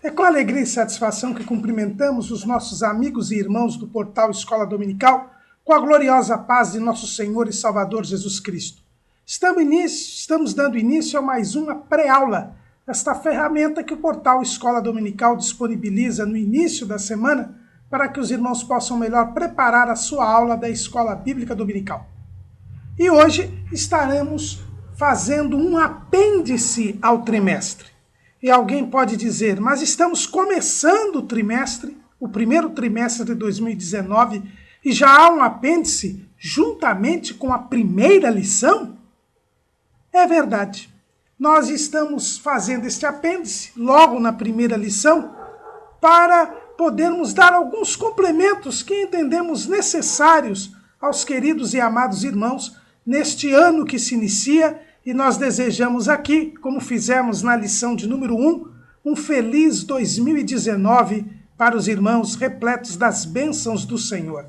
É com alegria e satisfação que cumprimentamos os nossos amigos e irmãos do portal Escola Dominical com a gloriosa paz de nosso Senhor e Salvador Jesus Cristo. Estamos dando início a mais uma pré-aula, esta ferramenta que o portal Escola Dominical disponibiliza no início da semana para que os irmãos possam melhor preparar a sua aula da Escola Bíblica Dominical. E hoje estaremos fazendo um apêndice ao trimestre. E alguém pode dizer, mas estamos começando o trimestre, o primeiro trimestre de 2019, e já há um apêndice juntamente com a primeira lição? É verdade. Nós estamos fazendo este apêndice logo na primeira lição para podermos dar alguns complementos que entendemos necessários aos queridos e amados irmãos neste ano que se inicia. E nós desejamos aqui, como fizemos na lição de número 1, um feliz 2019 para os irmãos repletos das bênçãos do Senhor.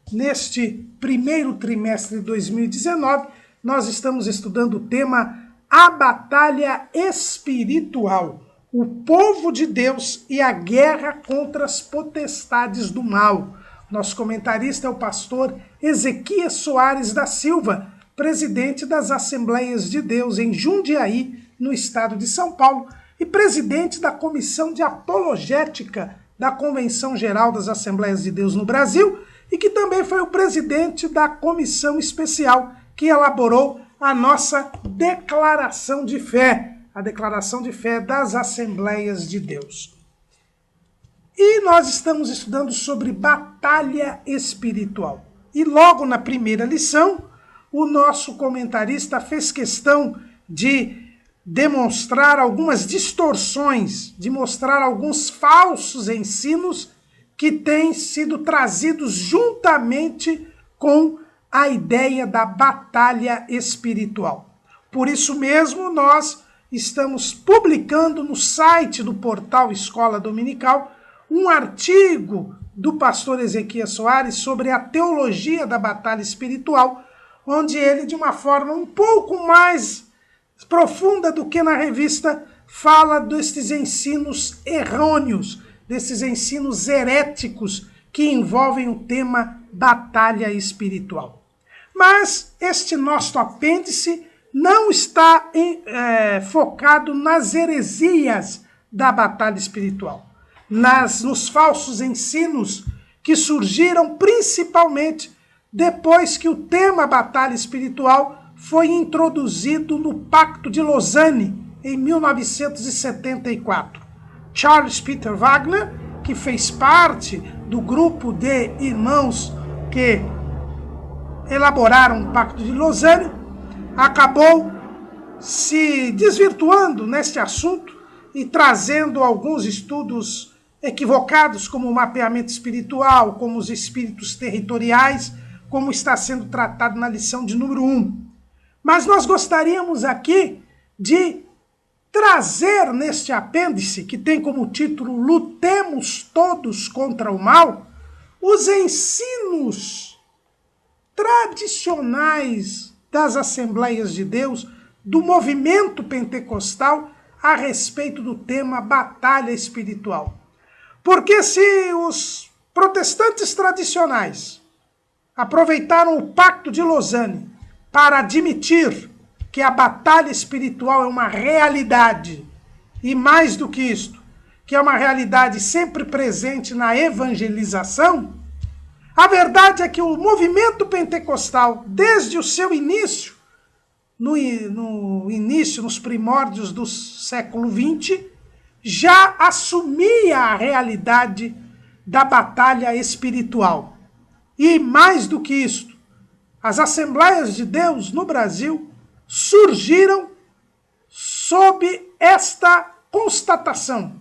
Neste primeiro trimestre de 2019, nós estamos estudando o tema A Batalha Espiritual, o povo de Deus e a guerra contra as potestades do mal. Nosso comentarista é o pastor Ezequias Soares da Silva, presidente das Assembleias de Deus em Jundiaí, no estado de São Paulo, e presidente da Comissão de Apologética da Convenção Geral das Assembleias de Deus no Brasil, e que também foi o presidente da comissão especial que elaborou a nossa declaração de fé, a declaração de fé das Assembleias de Deus. E nós estamos estudando sobre batalha espiritual. E logo na primeira lição, o nosso comentarista fez questão de demonstrar algumas distorções, de mostrar alguns falsos ensinos que têm sido trazidos juntamente com a ideia da batalha espiritual. Por isso mesmo, nós estamos publicando no site do portal Escola Dominical um artigo do pastor Ezequias Soares sobre a teologia da batalha espiritual, onde ele, de uma forma um pouco mais profunda do que na revista, fala destes ensinos errôneos, desses ensinos heréticos que envolvem o tema batalha espiritual. Mas este nosso apêndice não está focado nas heresias da batalha espiritual, nos falsos ensinos que surgiram principalmente depois que o tema batalha espiritual foi introduzido no Pacto de Lausanne, em 1974. Charles Peter Wagner, que fez parte do grupo de irmãos que elaboraram o Pacto de Lausanne, acabou se desvirtuando neste assunto e trazendo alguns estudos equivocados, como o mapeamento espiritual, como os espíritos territoriais, como está sendo tratado na lição de número 1. Mas nós gostaríamos aqui de trazer neste apêndice, que tem como título Lutemos Todos contra o Mal, os ensinos tradicionais das Assembleias de Deus, do movimento pentecostal, a respeito do tema batalha espiritual. Porque se os protestantes tradicionais aproveitaram o Pacto de Lausanne para admitir que a batalha espiritual é uma realidade, e mais do que isto, que é uma realidade sempre presente na evangelização, a verdade é que o movimento pentecostal, desde o seu início, nos primórdios do século XX, já assumia a realidade da batalha espiritual. E mais do que isto, as Assembleias de Deus no Brasil surgiram sob esta constatação,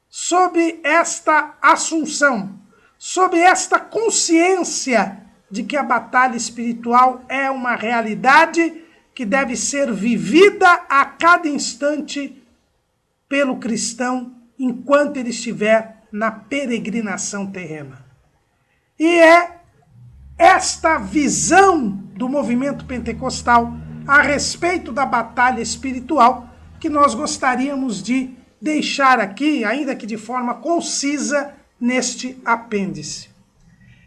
sob esta assunção, sob esta consciência de que a batalha espiritual é uma realidade que deve ser vivida a cada instante pelo cristão enquanto ele estiver na peregrinação terrena. E é esta visão do movimento pentecostal a respeito da batalha espiritual que nós gostaríamos de deixar aqui, ainda que de forma concisa, neste apêndice.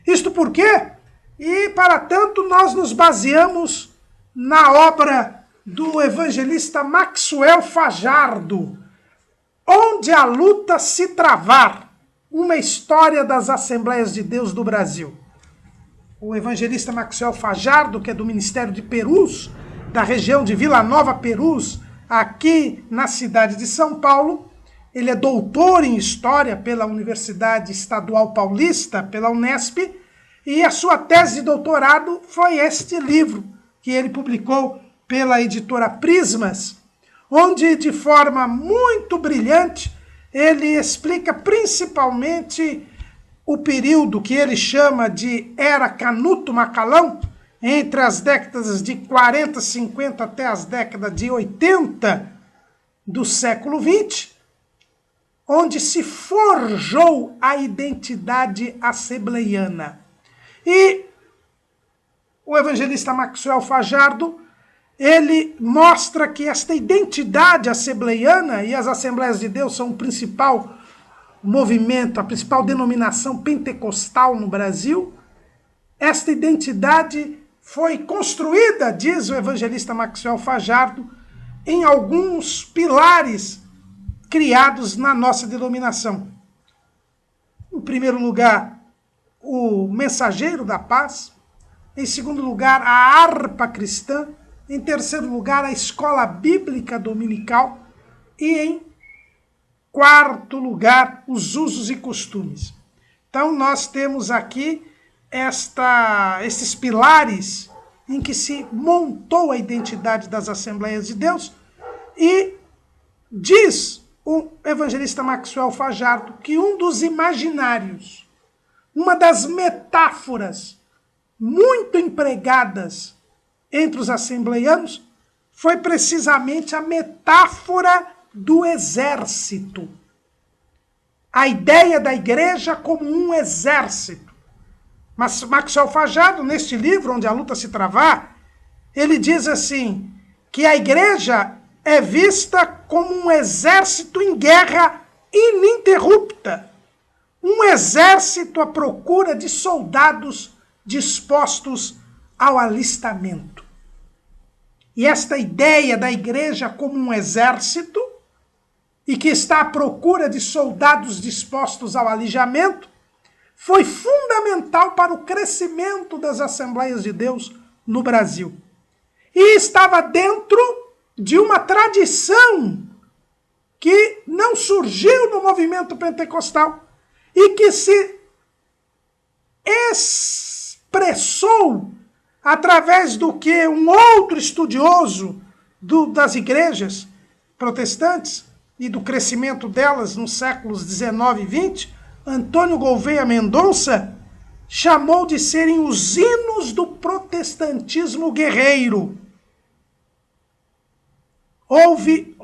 Isto por quê? E, para tanto, nós nos baseamos na obra do evangelista Maxwell Fajardo, Onde a Luta se Travar, uma história das Assembleias de Deus do Brasil. O evangelista Maxwell Fajardo, que é do Ministério de Perus, da região de Vila Nova, Perus, aqui na cidade de São Paulo, ele é doutor em História pela Universidade Estadual Paulista, pela Unesp, e a sua tese de doutorado foi este livro, que ele publicou pela editora Prismas, onde, de forma muito brilhante, ele explica principalmente o período que ele chama de Era Canuto Macalão, entre as décadas de 40, 50 até as décadas de 80 do século XX, onde se forjou a identidade assembleiana. E o evangelista Maxwell Fajardo, ele mostra que esta identidade assembleiana, e as Assembleias de Deus são o principal movimento, a principal denominação pentecostal no Brasil, esta identidade foi construída, diz o evangelista Maxwell Fajardo, em alguns pilares criados na nossa denominação. Em primeiro lugar, o Mensageiro da Paz. Em segundo lugar, a harpa cristã. Em terceiro lugar, a escola bíblica dominical. E em quarto lugar, os usos e costumes. Então, nós temos aqui esses pilares em que se montou a identidade das Assembleias de Deus, e diz o evangelista Maxwell Fajardo que um dos imaginários, uma das metáforas muito empregadas entre os assembleianos, foi precisamente a metáfora do exército. A ideia da igreja como um exército. Mas Maxwell Fajardo, neste livro, Onde a Luta se Travar, ele diz assim, que a igreja é vista como um exército em guerra ininterrupta. Um exército à procura de soldados dispostos ao alistamento. E esta ideia da igreja como um exército, e que está à procura de soldados dispostos ao alijamento, foi fundamental para o crescimento das Assembleias de Deus no Brasil. E estava dentro de uma tradição que não surgiu no movimento pentecostal e que se expressou através do que um outro estudioso das igrejas protestantes e do crescimento delas nos séculos XIX e XX, Antônio Gouveia Mendonça, chamou de serem os hinos do protestantismo guerreiro. Houve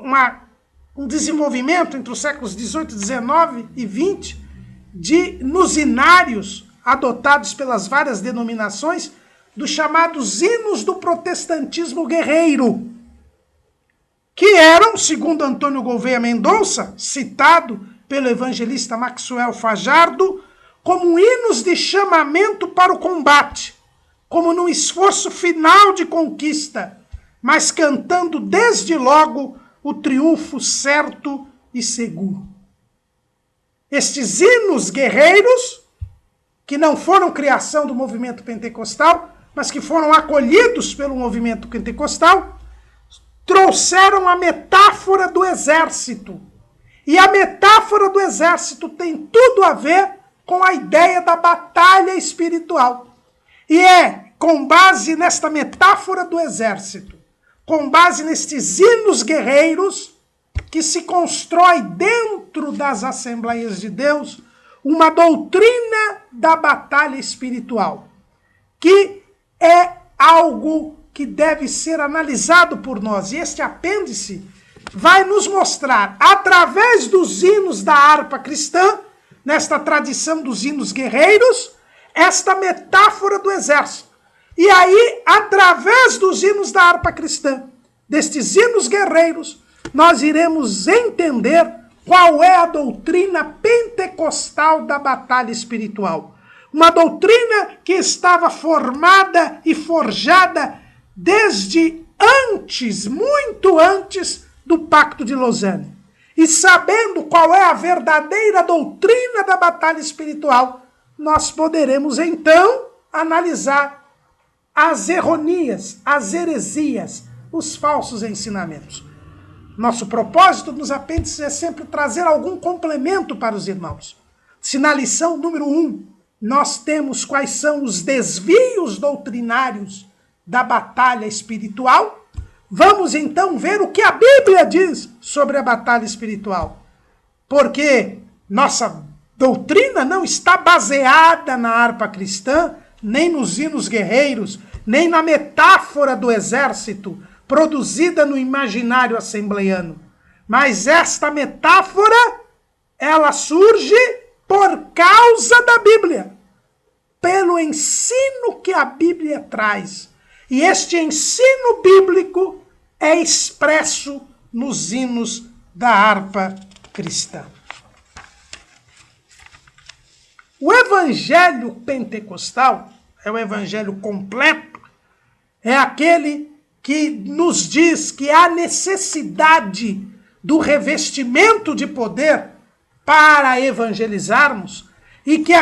um desenvolvimento entre os séculos XVIII, XIX e XX nos hinários adotados pelas várias denominações dos chamados hinos do protestantismo guerreiro, que eram, segundo Antônio Gouveia Mendonça, citado pelo evangelista Maxwell Fajardo, como hinos de chamamento para o combate, como num esforço final de conquista, mas cantando desde logo o triunfo certo e seguro. Estes hinos guerreiros, que não foram criação do movimento pentecostal, mas que foram acolhidos pelo movimento pentecostal, trouxeram a metáfora do exército. E a metáfora do exército tem tudo a ver com a ideia da batalha espiritual. E é com base nesta metáfora do exército, com base nestes hinos guerreiros, que se constrói dentro das Assembleias de Deus uma doutrina da batalha espiritual, que é algo que deve ser analisado por nós. E este apêndice vai nos mostrar, através dos hinos da harpa cristã, nesta tradição dos hinos guerreiros, esta metáfora do exército. E aí, através dos hinos da harpa cristã, destes hinos guerreiros, nós iremos entender qual é a doutrina pentecostal da batalha espiritual. Uma doutrina que estava formada e forjada desde antes, muito antes do Pacto de Lausanne. E sabendo qual é a verdadeira doutrina da batalha espiritual, nós poderemos então analisar as erronias, as heresias, os falsos ensinamentos. Nosso propósito nos apêndices é sempre trazer algum complemento para os irmãos. Se na lição número 1 nós temos quais são os desvios doutrinários da batalha espiritual, vamos então ver o que a Bíblia diz sobre a batalha espiritual. Porque nossa doutrina não está baseada na harpa cristã, nem nos hinos guerreiros, nem na metáfora do exército produzida no imaginário assembleiano. Mas esta metáfora, ela surge por causa da Bíblia, pelo ensino que a Bíblia traz. E este ensino bíblico é expresso nos hinos da harpa cristã. O evangelho pentecostal é o evangelho completo, é aquele que nos diz que há necessidade do revestimento de poder para evangelizarmos e que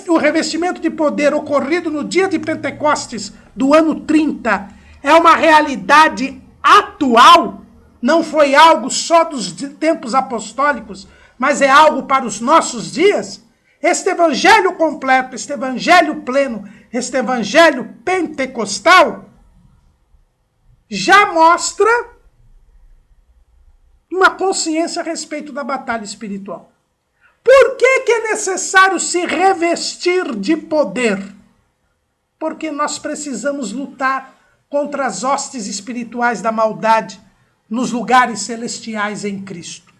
o revestimento de poder ocorrido no dia de Pentecostes do ano 30 é uma realidade atual, não foi algo só dos tempos apostólicos, mas é algo para os nossos dias. Este evangelho completo, este evangelho pleno, este evangelho pentecostal já mostra uma consciência a respeito da batalha espiritual. Por que é necessário se revestir de poder? Porque nós precisamos lutar contra as hostes espirituais da maldade nos lugares celestiais em Cristo.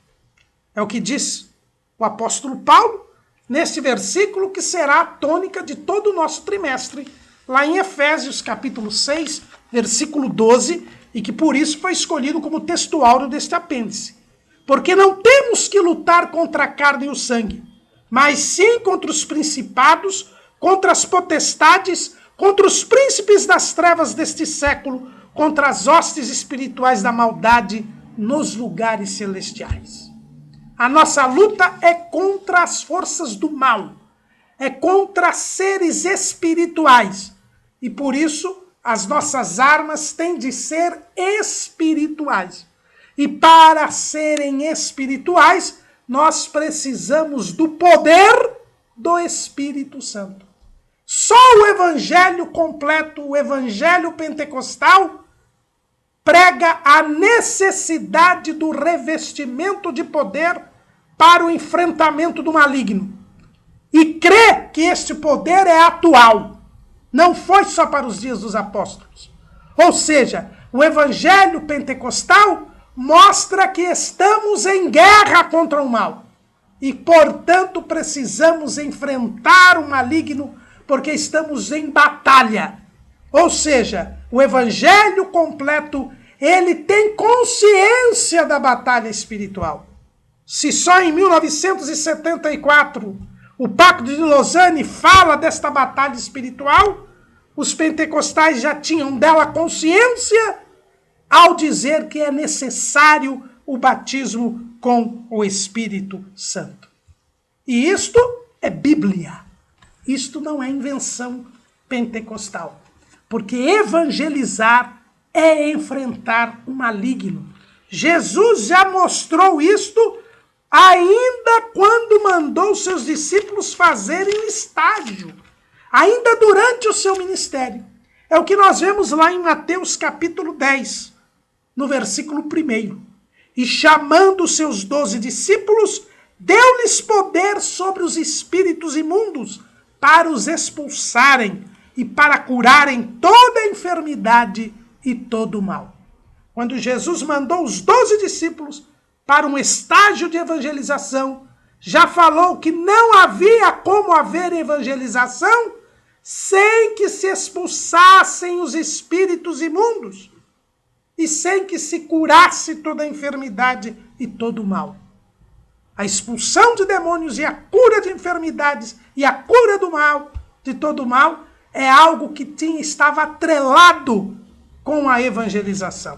É o que diz o apóstolo Paulo neste versículo que será a tônica de todo o nosso trimestre, lá em Efésios capítulo 6, versículo 12, e que por isso foi escolhido como texto áureo deste apêndice. Porque não temos que lutar contra a carne e o sangue, mas sim contra os principados, contra as potestades, contra os príncipes das trevas deste século, contra as hostes espirituais da maldade nos lugares celestiais. A nossa luta é contra as forças do mal, é contra seres espirituais. E por isso, as nossas armas têm de ser espirituais. E para serem espirituais, nós precisamos do poder do Espírito Santo. Só o evangelho completo, o evangelho pentecostal, prega a necessidade do revestimento de poder para o enfrentamento do maligno. E crê que este poder é atual. Não foi só para os dias dos apóstolos. Ou seja, o evangelho pentecostal mostra que estamos em guerra contra o mal. E, portanto, precisamos enfrentar o maligno porque estamos em batalha. Ou seja, o evangelho completo, ele tem consciência da batalha espiritual. Se só em 1974 o Pacto de Lausanne fala desta batalha espiritual, os pentecostais já tinham dela consciência ao dizer que é necessário o batismo com o Espírito Santo. E isto é Bíblia. Isto não é invenção pentecostal. Porque evangelizar é enfrentar o maligno. Jesus já mostrou isto ainda quando mandou seus discípulos fazerem um estágio, ainda durante o seu ministério. É o que nós vemos lá em Mateus capítulo 10, no versículo 1. E chamando os seus 12 discípulos, deu-lhes poder sobre os espíritos imundos, para os expulsarem e para curarem toda a enfermidade e todo o mal. Quando Jesus mandou os 12 discípulos para um estágio de evangelização, já falou que não havia como haver evangelização sem que se expulsassem os espíritos imundos e sem que se curasse toda a enfermidade e todo o mal. A expulsão de demônios e a cura de enfermidades e a cura do mal, de todo o mal, é algo que estava atrelado com a evangelização.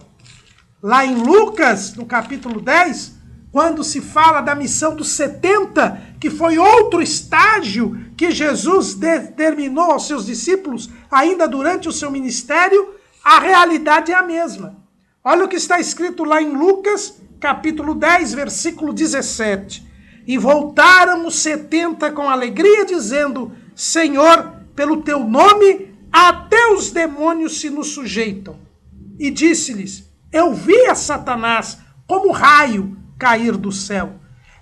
Lá em Lucas, no capítulo 10, quando se fala da missão dos 70, que foi outro estágio que Jesus determinou aos seus discípulos, ainda durante o seu ministério, a realidade é a mesma. Olha o que está escrito lá em Lucas, capítulo 10, versículo 17. E voltaram os 70 com alegria, dizendo: Senhor, pelo teu nome, até os demônios se nos sujeitam. E disse-lhes: Eu vi a Satanás como raio cair do céu.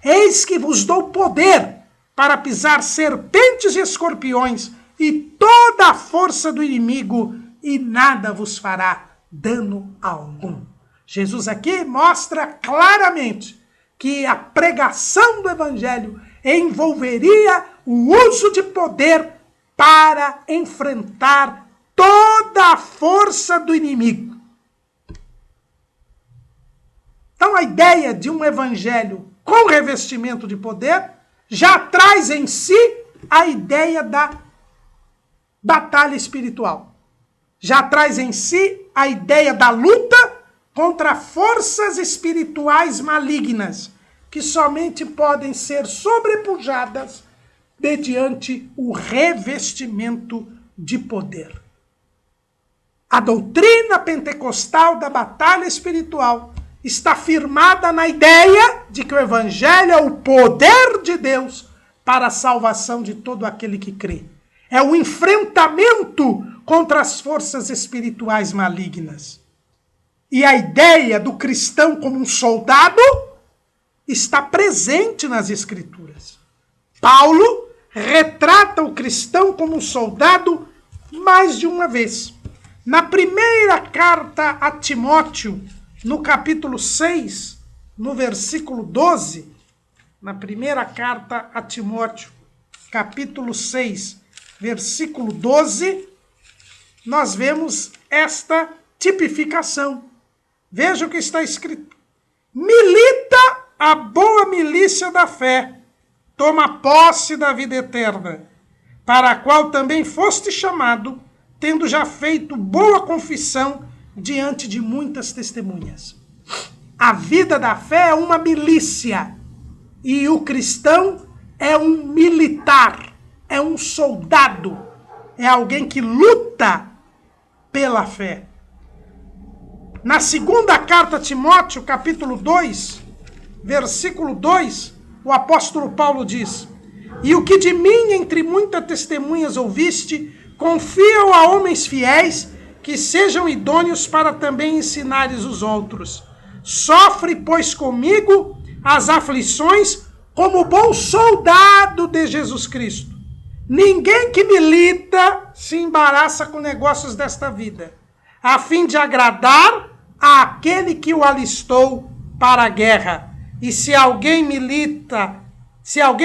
Eis que vos dou poder para pisar serpentes e escorpiões e toda a força do inimigo, e nada vos fará dano algum. Jesus aqui mostra claramente que a pregação do evangelho envolveria o uso de poder para enfrentar toda a força do inimigo. Então a ideia de um evangelho com revestimento de poder já traz em si a ideia da batalha espiritual. Já traz em si a ideia da luta contra forças espirituais malignas, que somente podem ser sobrepujadas mediante o revestimento de poder. A doutrina pentecostal da batalha espiritual está firmada na ideia de que o evangelho é o poder de Deus para a salvação de todo aquele que crê. É o enfrentamento contra as forças espirituais malignas. E a ideia do cristão como um soldado está presente nas Escrituras. Paulo retrata o cristão como um soldado mais de uma vez. Na primeira carta a Timóteo, no capítulo 6, no versículo 12, na primeira carta a Timóteo, capítulo 6, versículo 12, nós vemos esta tipificação. Veja o que está escrito. Milita a boa milícia da fé, toma posse da vida eterna, para a qual também foste chamado, tendo já feito boa confissão diante de muitas testemunhas. A vida da fé é uma milícia, e o cristão é um militar, é um soldado, é alguém que luta pela fé. Na segunda carta a Timóteo, capítulo 2, versículo 2, o apóstolo Paulo diz: E o que de mim entre muitas testemunhas ouviste, confia-o a homens fiéis, que sejam idôneos para também ensinares os outros. Sofre, pois, comigo as aflições como bom soldado de Jesus Cristo. Ninguém que milita se embaraça com negócios desta vida, a fim de agradar àquele que o alistou para a guerra. E se alguém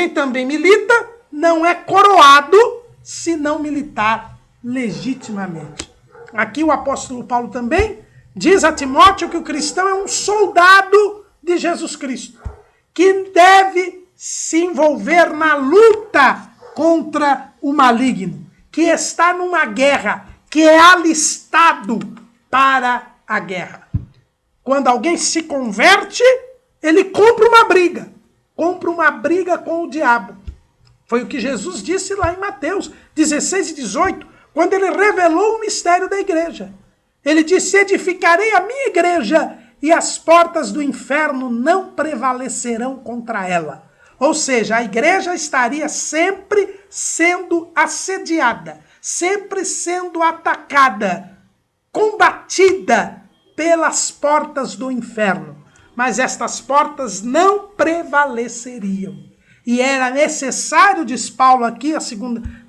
também milita, não é coroado se não militar legitimamente. Aqui o apóstolo Paulo também diz a Timóteo que o cristão é um soldado de Jesus Cristo, que deve se envolver na luta contra o maligno, que está numa guerra, que é alistado para a guerra. Quando alguém se converte, ele compra uma briga com o diabo. Foi o que Jesus disse lá em Mateus 16 e 18, quando ele revelou o mistério da igreja. Ele disse: edificarei a minha igreja e as portas do inferno não prevalecerão contra ela. Ou seja, a igreja estaria sempre sendo assediada, sempre sendo atacada, combatida pelas portas do inferno. Mas estas portas não prevaleceriam. E era necessário, diz Paulo aqui,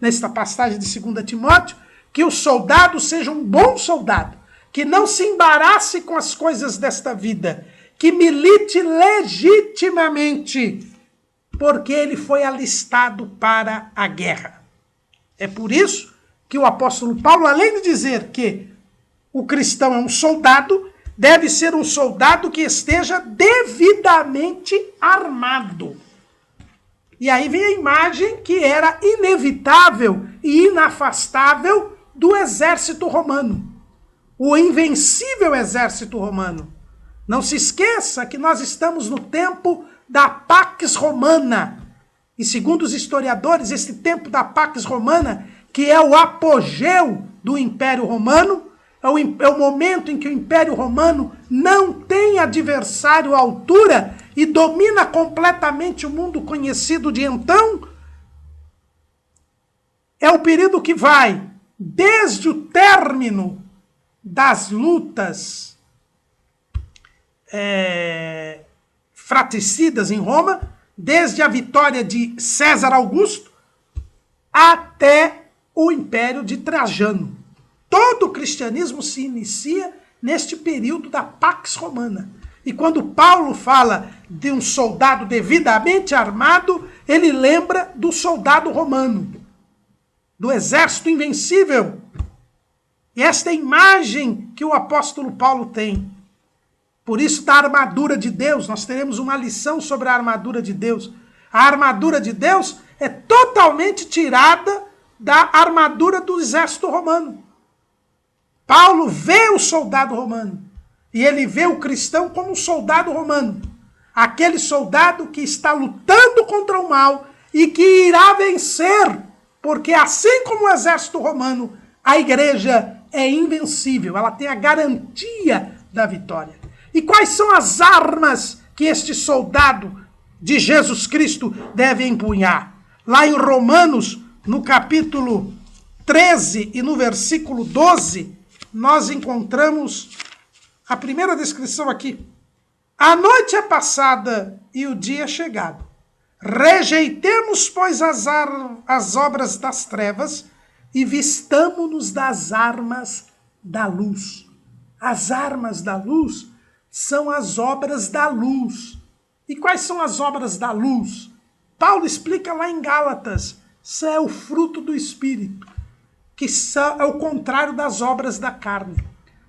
nesta passagem de 2 Timóteo, que o soldado seja um bom soldado, que não se embarace com as coisas desta vida, que milite legitimamente, porque ele foi alistado para a guerra. É por isso que o apóstolo Paulo, além de dizer que o cristão é um soldado, deve ser um soldado que esteja devidamente armado. E aí vem a imagem que era inevitável e inafastável do exército romano. O invencível exército romano. Não se esqueça que nós estamos no tempo da Pax Romana. E segundo os historiadores, esse tempo da Pax Romana, que é o apogeu do Império Romano, é o momento em que o Império Romano não tem adversário à altura e domina completamente o mundo conhecido de então. É o período que vai desde o término das lutas fratricidas em Roma, desde a vitória de César Augusto até o Império de Trajano. Todo o cristianismo se inicia neste período da Pax Romana. E quando Paulo fala de um soldado devidamente armado, ele lembra do soldado romano, do exército invencível. E esta é a imagem que o apóstolo Paulo tem. Por isso, da armadura de Deus, nós teremos uma lição sobre a armadura de Deus. A armadura de Deus é totalmente tirada da armadura do exército romano. Paulo vê o soldado romano. E ele vê o cristão como um soldado romano. Aquele soldado que está lutando contra o mal e que irá vencer. Porque assim como o exército romano, a igreja é invencível. Ela tem a garantia da vitória. E quais são as armas que este soldado de Jesus Cristo deve empunhar? Lá em Romanos, no capítulo 13 e no versículo 12, nós encontramos a primeira descrição aqui. A noite é passada e o dia é chegado. Rejeitemos, pois, as obras das trevas e vistamo-nos das armas da luz. As armas da luz são as obras da luz. E quais são as obras da luz? Paulo explica lá em Gálatas. Isso é o fruto do Espírito, que é o contrário das obras da carne.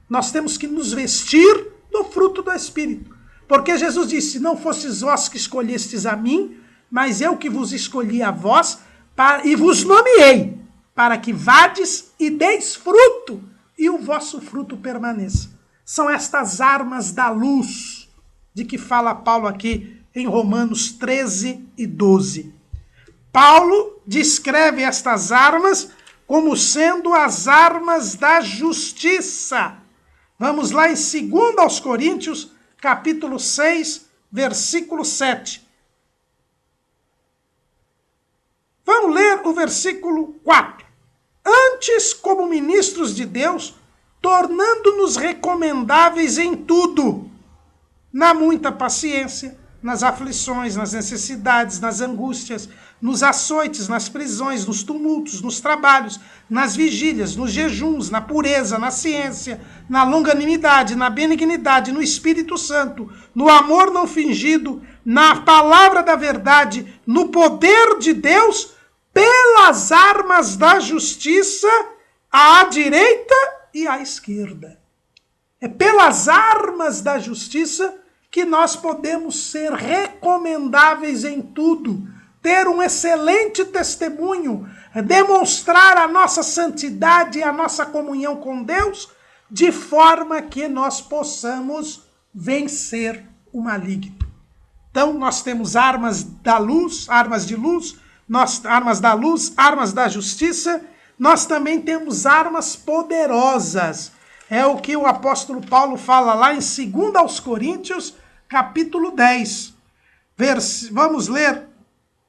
Nós temos que nos vestir do fruto do Espírito. Porque Jesus disse, não fostes vós que escolhestes a mim, mas eu que vos escolhi a vós, e vos nomeei, para que vades e deis fruto, e o vosso fruto permaneça. São estas armas da luz, de que fala Paulo aqui em Romanos 13 e 12. Paulo descreve estas armas como sendo as armas da justiça. Vamos lá em 2 Coríntios, capítulo 6, versículo 7. Vamos ler o versículo 4. Antes, como ministros de Deus, tornando-nos recomendáveis em tudo, na muita paciência, nas aflições, nas necessidades, nas angústias, nos açoites, nas prisões, nos tumultos, nos trabalhos, nas vigílias, nos jejuns, na pureza, na ciência, na longanimidade, na benignidade, no Espírito Santo, no amor não fingido, na palavra da verdade, no poder de Deus, pelas armas da justiça, à direita e à esquerda. É pelas armas da justiça que nós podemos ser recomendáveis em tudo, ter um excelente testemunho, demonstrar a nossa santidade e a nossa comunhão com Deus, de forma que nós possamos vencer o maligno. Então, nós temos armas da luz, armas de luz, armas da luz, armas da justiça, nós também temos armas poderosas. É o que o apóstolo Paulo fala lá em 2 Coríntios, capítulo 10. Vamos ler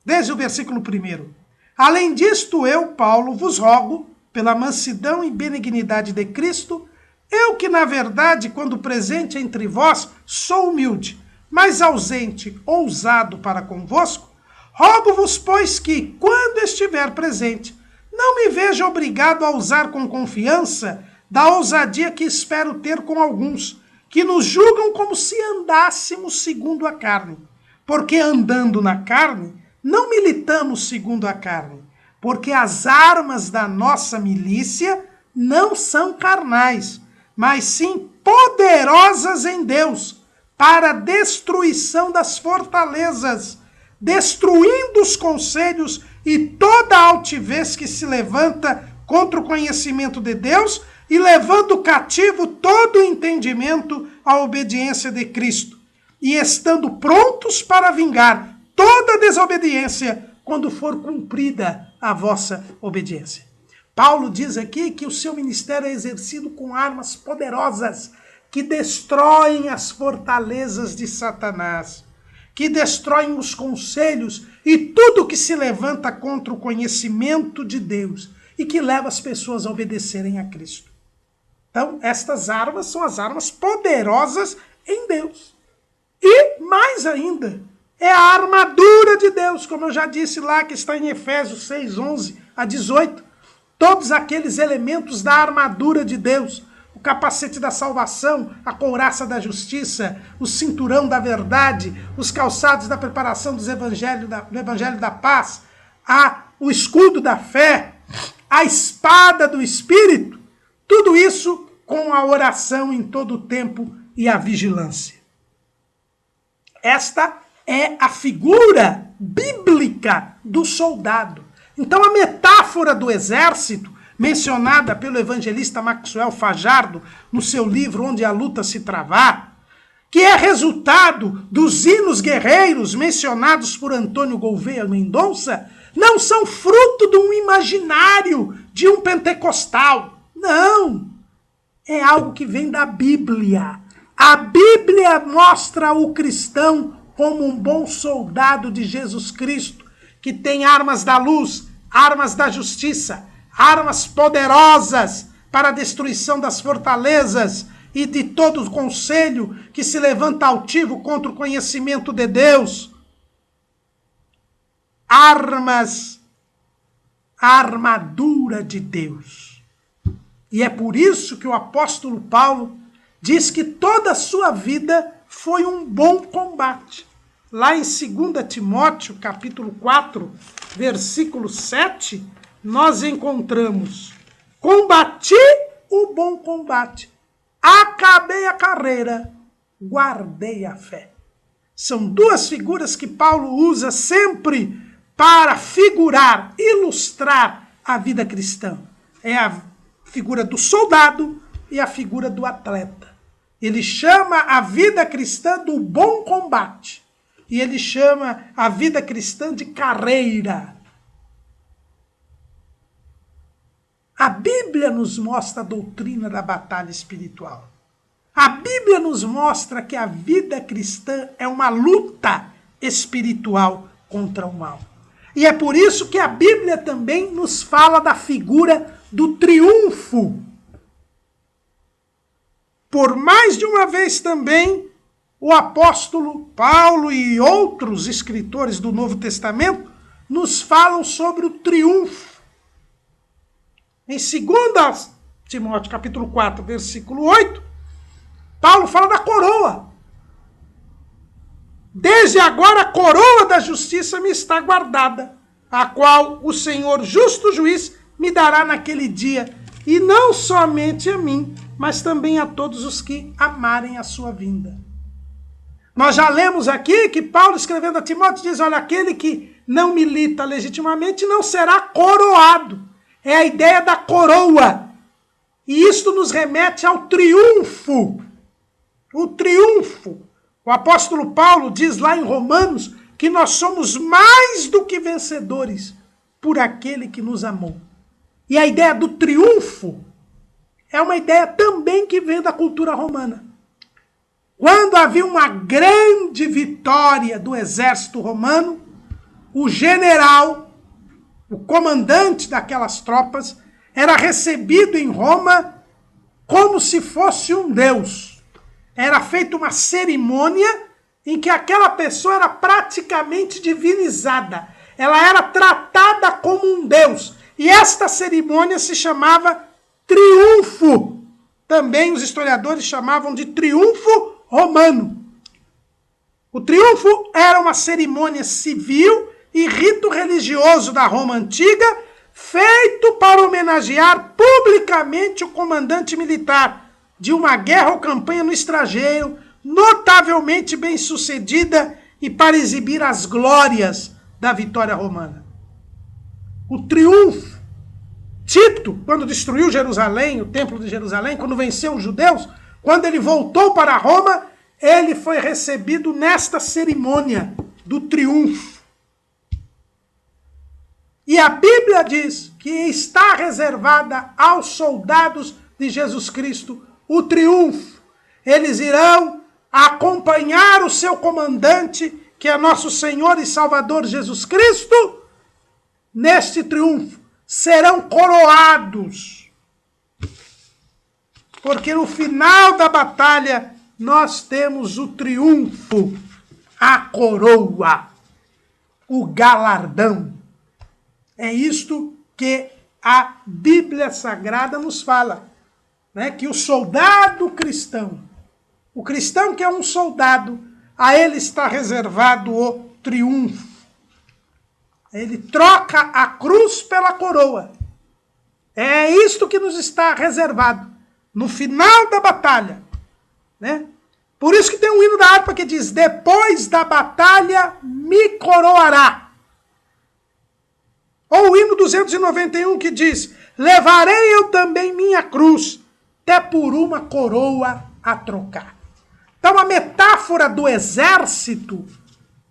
desde o versículo 1. Além disto, eu, Paulo, vos rogo, pela mansidão e benignidade de Cristo, eu que, na verdade, quando presente entre vós, sou humilde, mas ausente, ousado para convosco, rogo-vos, pois, que, quando estiver presente, não me veja obrigado a usar com confiança da ousadia que espero ter com alguns, que nos julgam como se andássemos segundo a carne. Porque andando na carne, não militamos segundo a carne, porque as armas da nossa milícia não são carnais, mas sim poderosas em Deus, para a destruição das fortalezas, destruindo os conselhos e toda altivez que se levanta contra o conhecimento de Deus e levando cativo todo o entendimento à obediência de Cristo, e estando prontos para vingar toda desobediência quando for cumprida a vossa obediência. Paulo diz aqui que o seu ministério é exercido com armas poderosas que destroem as fortalezas de Satanás, que destroem os conselhos e tudo que se levanta contra o conhecimento de Deus e que leva as pessoas a obedecerem a Cristo. Então, estas armas são as armas poderosas em Deus. E, mais ainda, é a armadura de Deus, como eu já disse lá, que está em Efésios 6, 11 a 18. Todos aqueles elementos da armadura de Deus, o capacete da salvação, a couraça da justiça, o cinturão da verdade, os calçados da preparação do evangelho da paz, o escudo da fé, a espada do Espírito, tudo isso com a oração em todo o tempo e a vigilância. Esta é a figura bíblica do soldado. Então a metáfora do exército, mencionada pelo evangelista Maxwell Fajardo no seu livro Onde a Luta se Travar, que é resultado dos hinos guerreiros mencionados por Antônio Gouveia Mendonça, não são fruto de um imaginário de um pentecostal. Não! É algo que vem da Bíblia. A Bíblia mostra o cristão como um bom soldado de Jesus Cristo, que tem armas da luz, armas da justiça, armas poderosas para a destruição das fortalezas e de todo o conselho que se levanta altivo contra o conhecimento de Deus. Armas, a armadura de Deus. E é por isso que o apóstolo Paulo diz que toda a sua vida foi um bom combate. Lá em 2 Timóteo, capítulo 4, versículo 7, nós encontramos: combati o bom combate, acabei a carreira, guardei a fé. São duas figuras que Paulo usa sempre para figurar, ilustrar a vida cristã. É a figura do soldado e a figura do atleta. Ele chama a vida cristã do bom combate. E ele chama a vida cristã de carreira. A Bíblia nos mostra a doutrina da batalha espiritual. A Bíblia nos mostra que a vida cristã é uma luta espiritual contra o mal. E é por isso que a Bíblia também nos fala da figura do triunfo. Por mais de uma vez também, o apóstolo Paulo e outros escritores do Novo Testamento nos falam sobre o triunfo. Em 2 Timóteo, capítulo 4, versículo 8, Paulo fala da coroa. Desde agora a coroa da justiça me está guardada, a qual o Senhor, justo juiz, me dará naquele dia, e não somente a mim, mas também a todos os que amarem a sua vinda. Nós já lemos aqui que Paulo, escrevendo a Timóteo, diz: olha, aquele que não milita legitimamente não será coroado. É a ideia da coroa. E isto nos remete ao triunfo. O triunfo. O apóstolo Paulo diz lá em Romanos que nós somos mais do que vencedores por aquele que nos amou. E a ideia do triunfo é uma ideia também que vem da cultura romana. Quando havia uma grande vitória do exército romano, o general, o comandante daquelas tropas, era recebido em Roma como se fosse um deus. Era feita uma cerimônia em que aquela pessoa era praticamente divinizada. Ela era tratada como um deus. E esta cerimônia se chamava triunfo. Também os historiadores chamavam de triunfo romano. O triunfo era uma cerimônia civil e rito religioso da Roma antiga, feito para homenagear publicamente o comandante militar de uma guerra ou campanha no estrangeiro, notavelmente bem-sucedida e para exibir as glórias da vitória romana. O triunfo. Tito, quando destruiu Jerusalém, o templo de Jerusalém, quando venceu os judeus, quando ele voltou para Roma, ele foi recebido nesta cerimônia do triunfo. E a Bíblia diz que está reservada aos soldados de Jesus Cristo o triunfo. Eles irão acompanhar o seu comandante, que é nosso Senhor e Salvador Jesus Cristo, neste triunfo. Serão coroados. Porque no final da batalha nós temos o triunfo, a coroa, o galardão. É isto que a Bíblia Sagrada nos fala, né? Que o soldado cristão, o cristão que é um soldado, a ele está reservado o triunfo. Ele troca a cruz pela coroa. É isto que nos está reservado no final da batalha, né? Por isso que tem um hino da harpa que diz: depois da batalha me coroará. Ou o hino 291 que diz: levarei eu também minha cruz, até por uma coroa a trocar. Então a metáfora do exército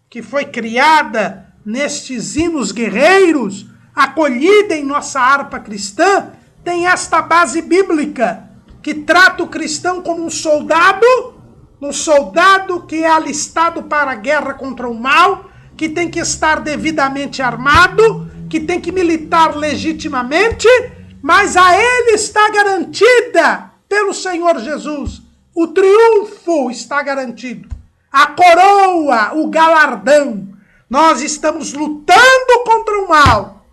que foi criada nestes hinos guerreiros, acolhida em nossa harpa cristã, tem esta base bíblica, que trata o cristão como um soldado que é alistado para a guerra contra o mal, que tem que estar devidamente armado, que tem que militar legitimamente, mas a ele está garantida pelo Senhor Jesus. O triunfo está garantido. A coroa, o galardão. Nós estamos lutando contra o mal,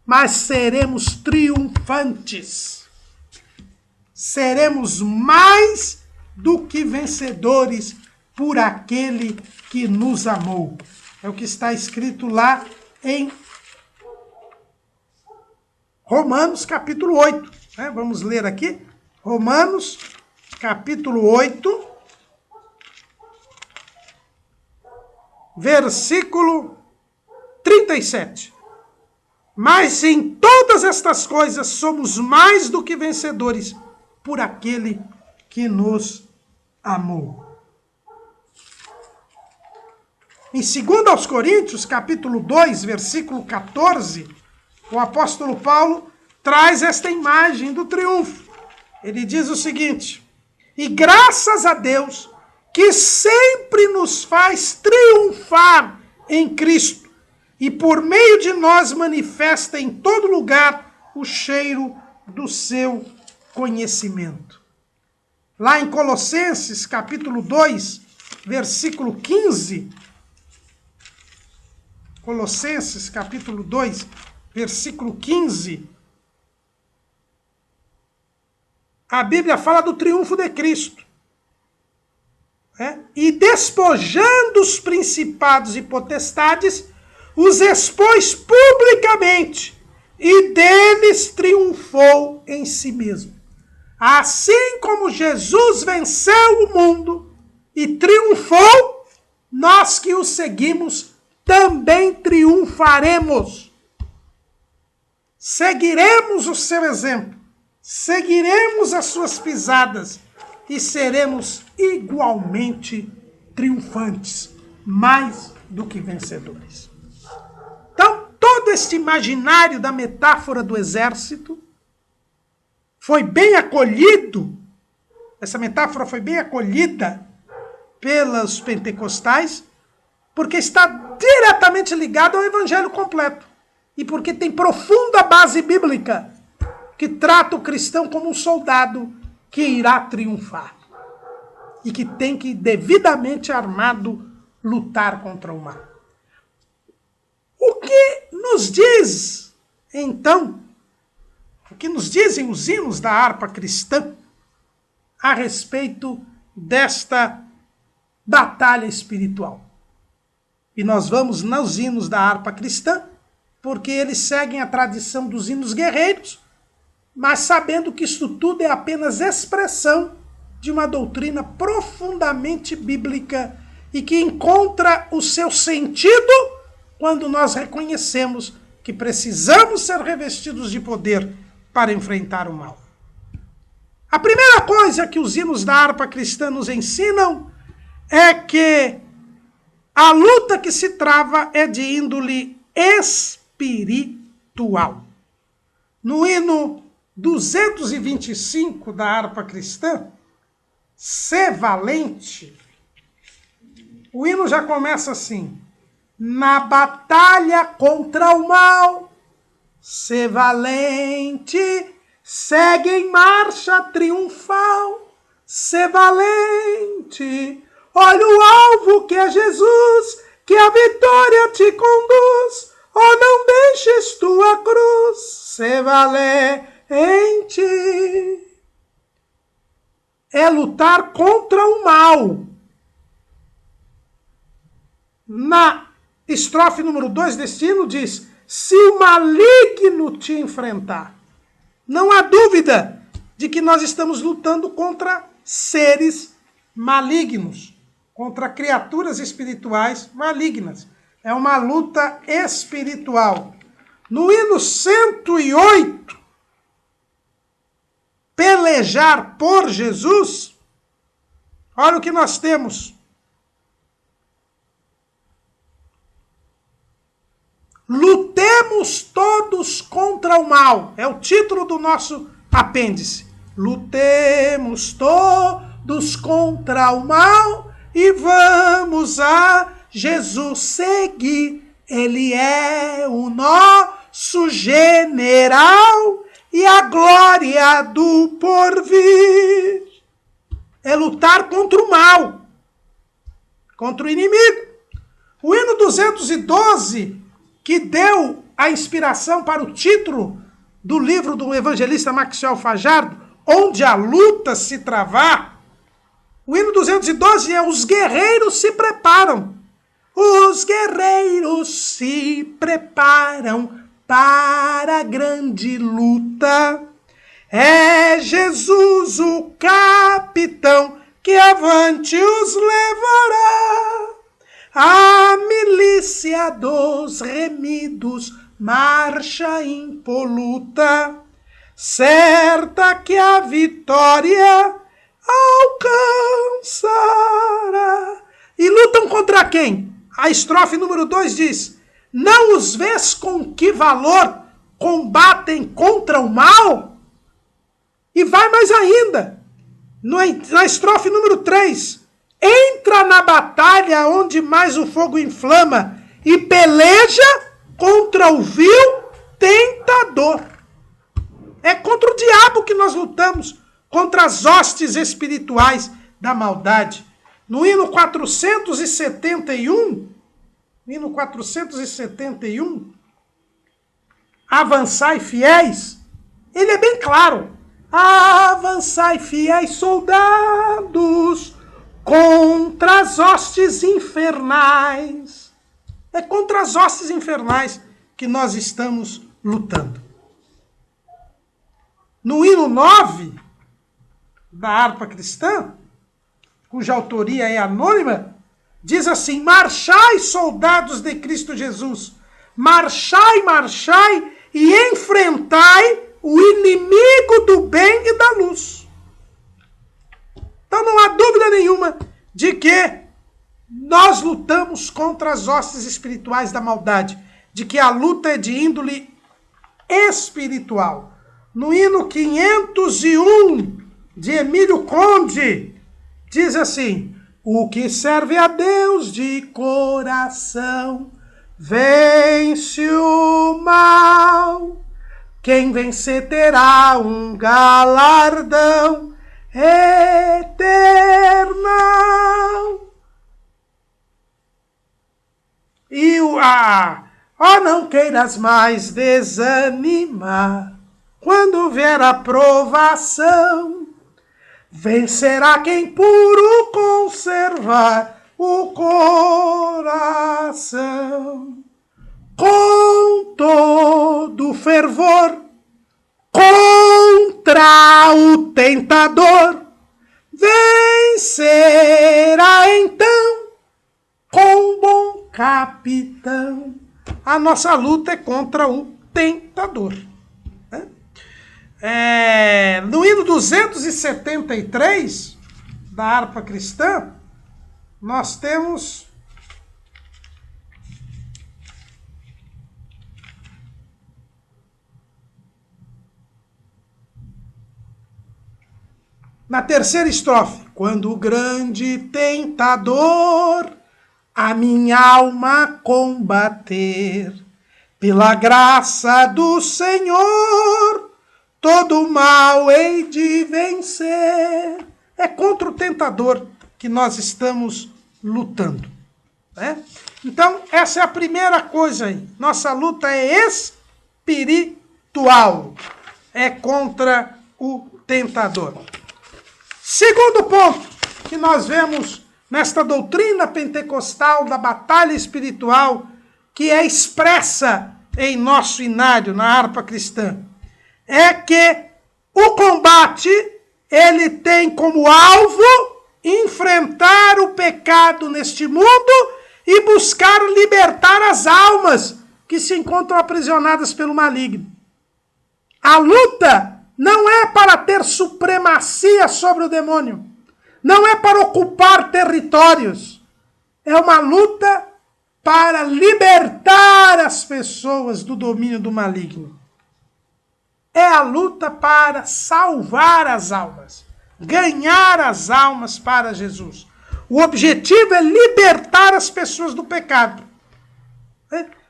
mas seremos triunfantes. Seremos mais do que vencedores por aquele que nos amou. É o que está escrito lá em Romanos capítulo 8. Né? Vamos ler aqui. Romanos capítulo 8. Versículo 37. Mas em todas estas coisas somos mais do que vencedores por aquele que nos amou. Em 2 Coríntios, capítulo 2, versículo 14, o apóstolo Paulo traz esta imagem do triunfo. Ele diz o seguinte: e graças a Deus que sempre nos faz triunfar em Cristo, e por meio de nós manifesta em todo lugar o cheiro do seu conhecimento. Lá em Colossenses, capítulo 2, versículo 15, Colossenses, capítulo 2, versículo 15, a Bíblia fala do triunfo de Cristo. E despojando os principados e potestades, os expôs publicamente, e deles triunfou em si mesmo. Assim como Jesus venceu o mundo e triunfou, nós que o seguimos também triunfaremos. Seguiremos o seu exemplo, seguiremos as suas pisadas e seremos igualmente triunfantes, mais do que vencedores. Então, todo este imaginário da metáfora do exército foi bem acolhido, essa metáfora foi bem acolhida pelos pentecostais, porque está diretamente ligado ao evangelho completo e porque tem profunda base bíblica que trata o cristão como um soldado que irá triunfar e que tem que, devidamente armado, lutar contra o mal. O que nos diz, então, o que nos dizem os hinos da harpa cristã a respeito desta batalha espiritual? E nós vamos nos hinos da harpa cristã, porque eles seguem a tradição dos hinos guerreiros, mas sabendo que isso tudo é apenas expressão de uma doutrina profundamente bíblica e que encontra o seu sentido quando nós reconhecemos que precisamos ser revestidos de poder para enfrentar o mal. A primeira coisa que os hinos da harpa cristã nos ensinam é que a luta que se trava é de índole espiritual. No hino 225 da harpa cristã, Sê valente, o hino já começa assim: na batalha contra o mal, sê valente, segue em marcha triunfal, sê valente, olha o alvo que é Jesus, que a vitória te conduz, oh, não deixes tua cruz, sê valente. É lutar contra o mal. Na estrofe número 2 deste hino diz: se o maligno te enfrentar. Não há dúvida de que nós estamos lutando contra seres malignos, contra criaturas espirituais malignas. É uma luta espiritual. No hino 108, pelejar por Jesus, olha o que nós temos. Lutemos todos contra o mal. É o título do nosso apêndice. Lutemos todos contra o mal e vamos a Jesus seguir. Ele é o nosso general e a glória do porvir. É lutar contra o mal, contra o inimigo. O hino 212, que deu a inspiração para o título do livro do evangelista Maxwell Fajardo, Onde a Luta se Travar, o hino 212 é: os guerreiros se preparam. Os guerreiros se preparam para a grande luta. É Jesus o capitão que avante os levará. A milícia dos remidos marcha impoluta, certa que a vitória alcançará. E lutam contra quem? A estrofe número 2 diz: não os vês com que valor combatem contra o mal? E vai mais ainda. Na estrofe número 3, entra na batalha onde mais o fogo inflama e peleja contra o vil tentador. É contra o diabo que nós lutamos, contra as hostes espirituais da maldade. No hino 471, avançai fiéis, ele é bem claro. Avançai fiéis soldados contra as hostes infernais. É contra as hostes infernais que nós estamos lutando. No hino 9 da harpa cristã, cuja autoria é anônima, diz assim: marchai, soldados de Cristo Jesus, marchai, marchai e enfrentai o inimigo do bem e da luz. Então não há dúvida nenhuma de que nós lutamos contra as hostes espirituais da maldade, de que a luta é de índole espiritual. No hino 501 de Emílio Conde, diz assim: o que serve a Deus de coração vence o mal. Quem vencer terá um galardão eterno. E não queiras mais desanimar. Quando vier a provação, vencerá quem puro conservar o coração. Com todo fervor, contra o tentador, vencerá então capitão. A nossa luta é contra o tentador. No hino 273 da harpa cristã, nós temos na terceira estrofe: quando o grande tentador a minha alma combater, pela graça do Senhor todo o mal hei de vencer. É contra o tentador que nós estamos lutando, né? Então, essa é a primeira coisa aí. Nossa luta é espiritual. É contra o tentador. Segundo ponto que nós vemos nesta doutrina pentecostal da batalha espiritual, que é expressa em nosso inário, na harpa cristã, é que o combate, ele tem como alvo enfrentar o pecado neste mundo e buscar libertar as almas que se encontram aprisionadas pelo maligno. A luta não é para ter supremacia sobre o demônio, não é para ocupar territórios, é uma luta para libertar as pessoas do domínio do maligno. É a luta para salvar as almas, ganhar as almas para Jesus. O objetivo é libertar as pessoas do pecado.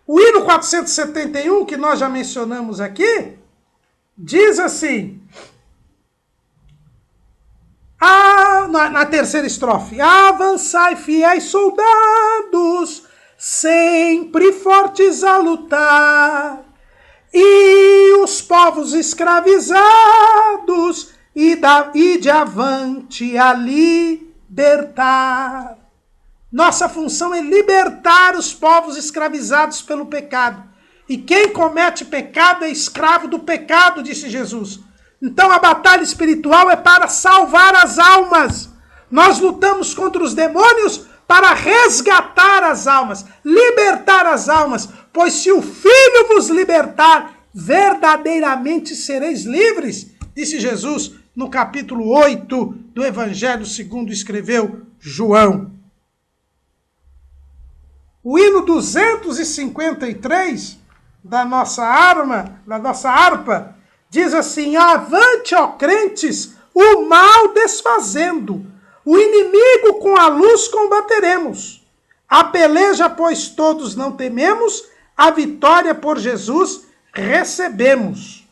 O hino 471, que nós já mencionamos aqui, diz assim, na terceira estrofe: avançai, fiéis soldados, sempre fortes a lutar, e os povos escravizados, e de avante a libertar. Nossa função é libertar os povos escravizados pelo pecado. E quem comete pecado é escravo do pecado, disse Jesus. Então a batalha espiritual é para salvar as almas. Nós lutamos contra os demônios para resgatar as almas, libertar as almas. Pois se o Filho vos libertar, verdadeiramente sereis livres, disse Jesus no capítulo 8 do Evangelho segundo escreveu João. O hino 253 da nossa harpa, diz assim: avante, ó crentes, o mal desfazendo, o inimigo com a luz combateremos. A peleja, pois todos não tememos, a vitória por Jesus recebemos.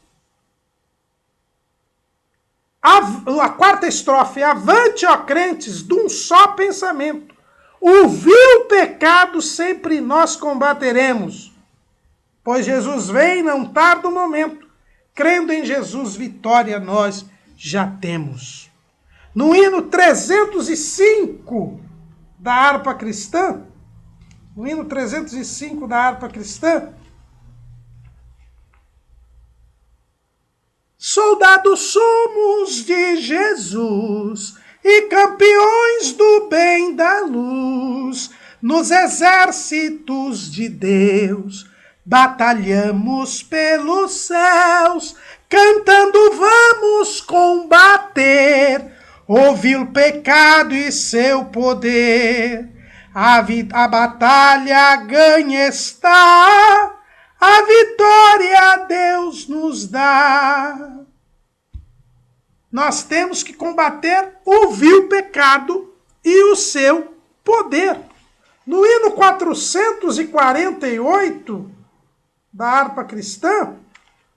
A quarta estrofe: avante, ó crentes, de um só pensamento, o vil pecado sempre nós combateremos. Pois Jesus vem, não tarda o momento, crendo em Jesus, vitória nós já temos. No hino 305 da harpa cristã, soldados somos de Jesus e campeões do bem da luz, nos exércitos de Deus batalhamos pelos céus, cantando vamos combater o vil pecado e seu poder. A batalha ganha está, a vitória Deus nos dá. Nós temos que combater o vil pecado e o seu poder. No hino 448 da harpa cristã,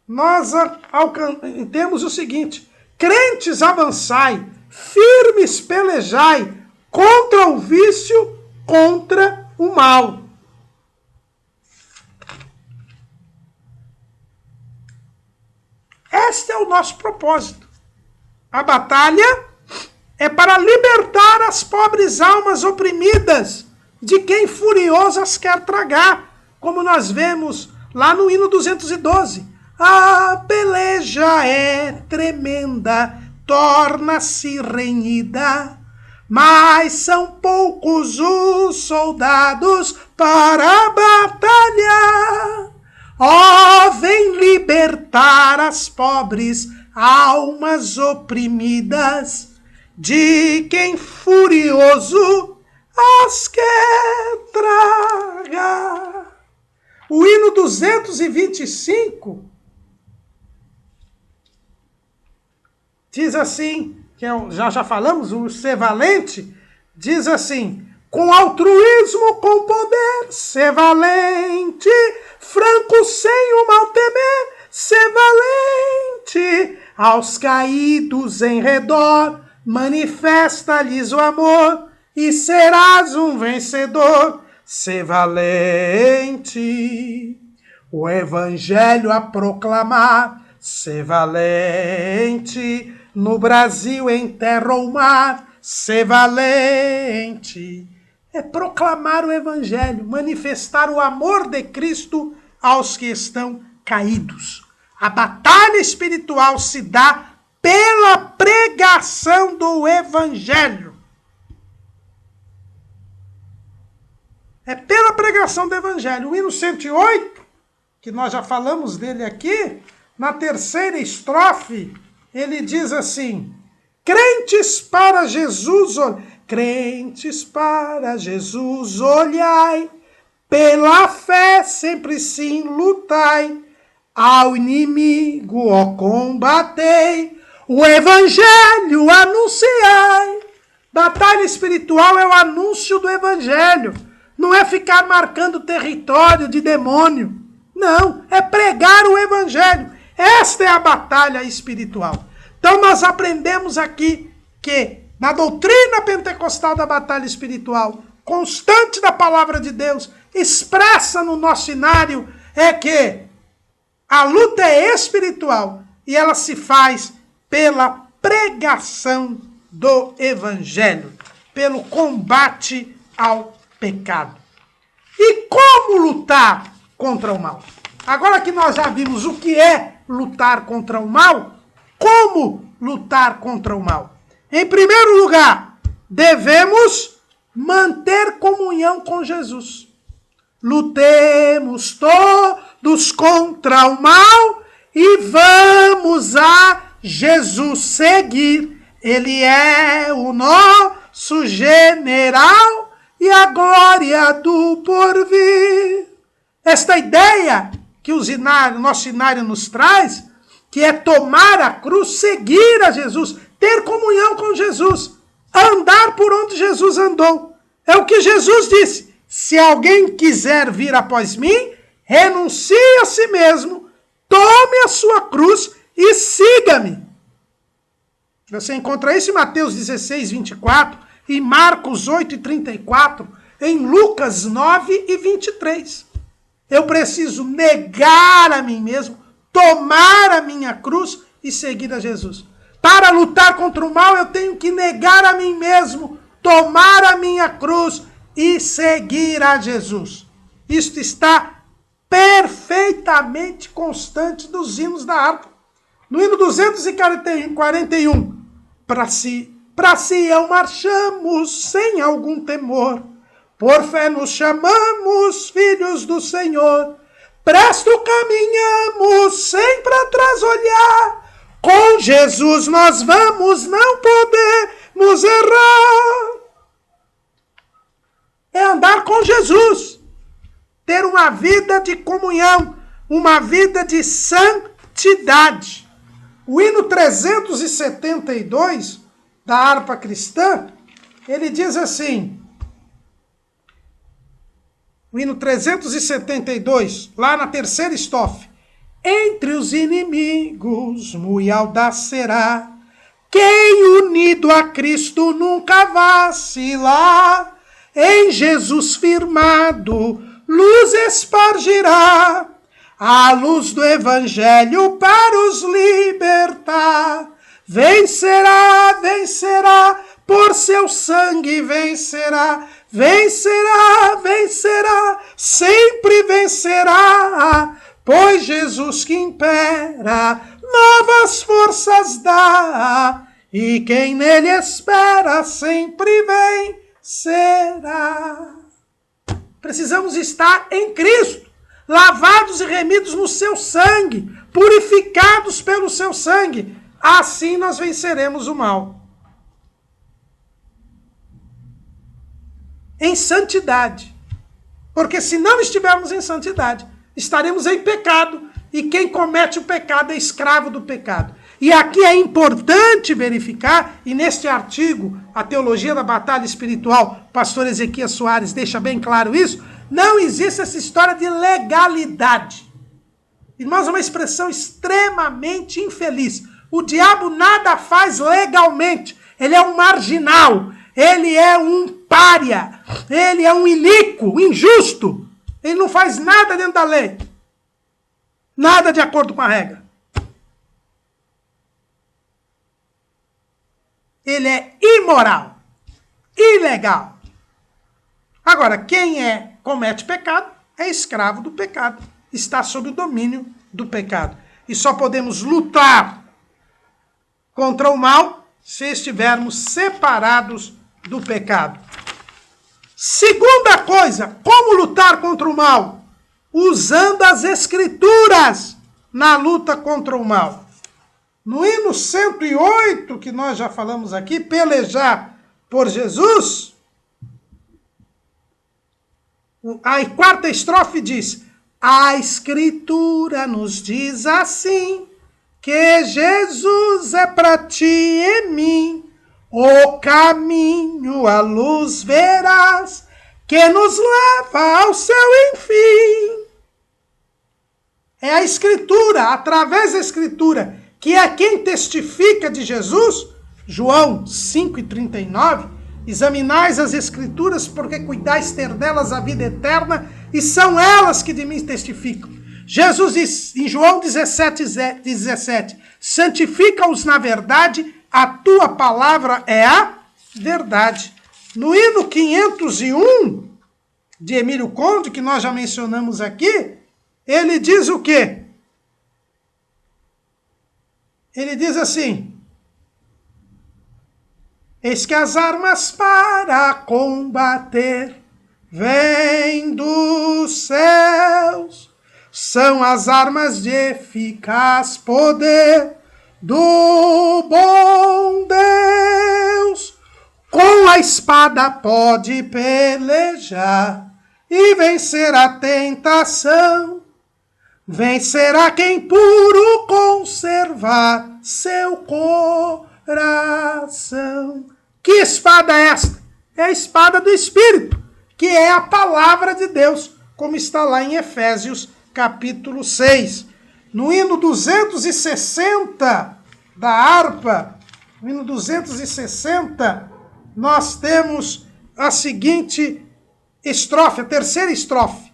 nós temos o seguinte: crentes avançai, firmes pelejai, contra o vício, contra o mal. Este é o nosso propósito. A batalha é para libertar as pobres almas oprimidas de quem furioso as quer tragar, como nós vemos lá no hino 212. A peleja é tremenda, torna-se renhida, mas são poucos os soldados para a batalha. Ó, vem libertar as pobres almas oprimidas, de quem furioso as quer tragar. O hino 225 diz assim, que já falamos, o Ser Valente, diz assim: com altruísmo, com poder, ser valente, franco sem o mal temer, ser valente, aos caídos em redor, manifesta-lhes o amor, e serás um vencedor, ser valente. O evangelho a proclamar, ser valente, no Brasil, em terra ou mar, ser valente. É proclamar o evangelho, manifestar o amor de Cristo aos que estão caídos. A batalha espiritual se dá pela pregação do evangelho. É pela pregação do evangelho. O hino 108, que nós já falamos dele aqui, na terceira estrofe, ele diz assim: crentes para Jesus, olhai, pela fé sempre sim lutai, ao inimigo, ó, combatei, o evangelho anunciai. Batalha espiritual é o anúncio do evangelho, não é ficar marcando território de demônio, não, é pregar o evangelho. Esta é a batalha espiritual. Então nós aprendemos aqui que na doutrina pentecostal da batalha espiritual, constante da palavra de Deus, expressa no nosso inário, é que a luta é espiritual e ela se faz pela pregação do evangelho, pelo combate ao pecado. E como lutar contra o mal? Agora que nós já vimos o que é lutar contra o mal, como lutar contra o mal? Em primeiro lugar, devemos manter comunhão com Jesus. Lutemos todos contra o mal e vamos a Jesus seguir. Ele é o nosso general e a glória do porvir. Esta ideia que o nosso inário nos traz, que é tomar a cruz, seguir a Jesus, ter comunhão com Jesus, andar por onde Jesus andou. É o que Jesus disse: se alguém quiser vir após mim, renuncie a si mesmo, tome a sua cruz e siga-me. Você encontra isso em Mateus 16, 24, em Marcos 8 e 34, em Lucas 9 e 23. Eu preciso negar a mim mesmo, tomar a minha cruz e seguir a Jesus. Para lutar contra o mal, eu tenho que negar a mim mesmo, tomar a minha cruz e seguir a Jesus. Isto está perfeitamente constante dos hinos da harpa. No hino 241, para Sião marchamos sem algum temor, por fé nos chamamos filhos do Senhor, presto caminhamos sem para trás olhar, com Jesus nós vamos, não podemos errar. É andar com Jesus, ter uma vida de comunhão, uma vida de santidade. O hino 372 da harpa cristã, ele diz assim, o hino 372, lá na terceira estrofe: entre os inimigos muito audaz será, quem unido a Cristo nunca vacilar, em Jesus firmado, luz espargirá, a luz do evangelho para os libertar. Vencerá, vencerá, por seu sangue vencerá, vencerá, vencerá, sempre vencerá, pois Jesus que impera, novas forças dá, e quem nele espera sempre vencerá. Precisamos estar em Cristo, lavados e remidos no seu sangue, purificados pelo seu sangue. Assim nós venceremos o mal. Em santidade. Porque se não estivermos em santidade, estaremos em pecado. E quem comete o pecado é escravo do pecado. E aqui é importante verificar, e neste artigo, A Teologia da Batalha Espiritual, pastor Ezequias Soares deixa bem claro isso, não existe essa história de legalidade. Irmãos, é uma expressão extremamente infeliz. O diabo nada faz legalmente. Ele é um marginal. Ele é um pária. Ele é um iníquo, injusto. Ele não faz nada dentro da lei. Nada de acordo com a regra. Ele é imoral, ilegal. Agora, quem comete pecado é escravo do pecado. Está sob o domínio do pecado. E só podemos lutar contra o mal se estivermos separados do pecado. Segunda coisa, como lutar contra o mal? Usando as Escrituras na luta contra o mal. No hino 108, que nós já falamos aqui, pelejar por Jesus, a quarta estrofe diz: a Escritura nos diz assim, que Jesus é para ti e mim o caminho, a luz verás, que nos leva ao seu enfim. É a Escritura, através da Escritura, que é quem testifica de Jesus. João 5,39, examinais as Escrituras, porque cuidais ter delas a vida eterna, e são elas que de mim testificam. Jesus diz em João 17, santifica-os na verdade, a tua palavra é a verdade. No hino 501, de Emílio Conde, que nós já mencionamos aqui, ele diz o quê? Ele diz assim: eis que as armas para combater vêm dos céus, são as armas de eficaz poder do bom Deus. Com a espada pode pelejar e vencer a tentação. Vencerá quem puro conservar seu coração. Que espada é esta? É a espada do Espírito, que é a palavra de Deus, como está lá em Efésios capítulo 6. No hino 260 da harpa, no hino 260, nós temos a seguinte estrofe, a terceira estrofe.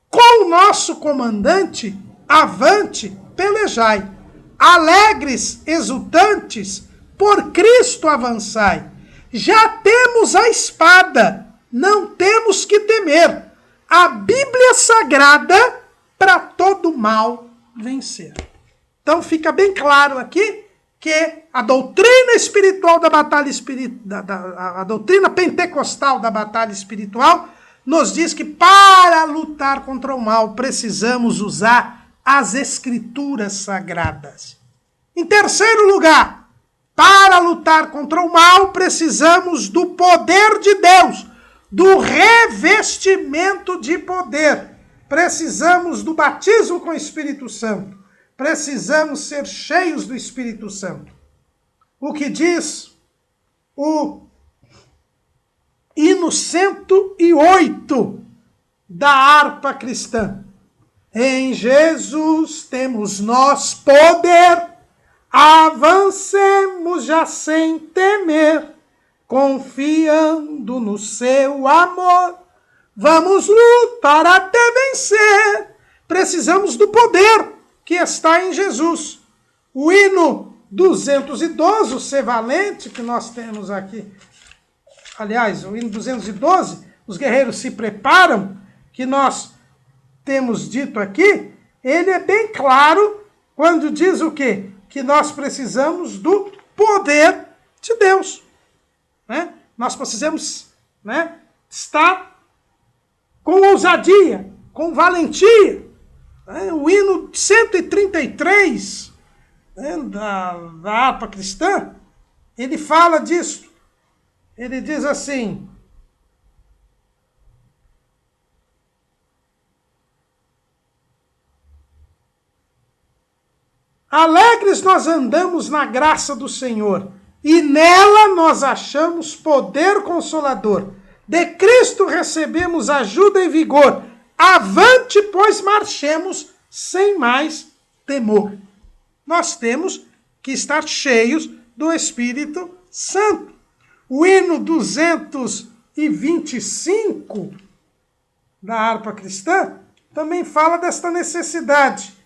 Com o nosso comandante, avante, pelejai. Alegres, exultantes, por Cristo avançai. Já temos a espada, não temos que temer. A Bíblia Sagrada para todo mal vencer. Então fica bem claro aqui que a doutrina espiritual da batalha a doutrina pentecostal da batalha espiritual nos diz que para lutar contra o mal precisamos usar as Escrituras Sagradas. Em terceiro lugar, para lutar contra o mal precisamos do poder de Deus, do revestimento de poder. Precisamos do batismo com o Espírito Santo. Precisamos ser cheios do Espírito Santo. O que diz o hino 108 da harpa cristã. Em Jesus temos nós poder, avancemos já sem temer, confiando no seu amor, vamos lutar até vencer. Precisamos do poder que está em Jesus. O hino 212, o Ser Valente, que nós temos aqui, aliás, o hino 212, os guerreiros se preparam, que nós temos dito aqui, ele é bem claro quando diz o quê? Que nós precisamos do poder de Deus. Né? Nós precisamos, né, estar com ousadia, com valentia. Né? O hino 133, né, da harpa cristã, ele fala disso. Ele diz assim: alegres nós andamos na graça do Senhor, e nela nós achamos poder consolador. De Cristo recebemos ajuda e vigor. Avante, pois marchemos sem mais temor. Nós temos que estar cheios do Espírito Santo. O hino 225 da harpa cristã também fala desta necessidade.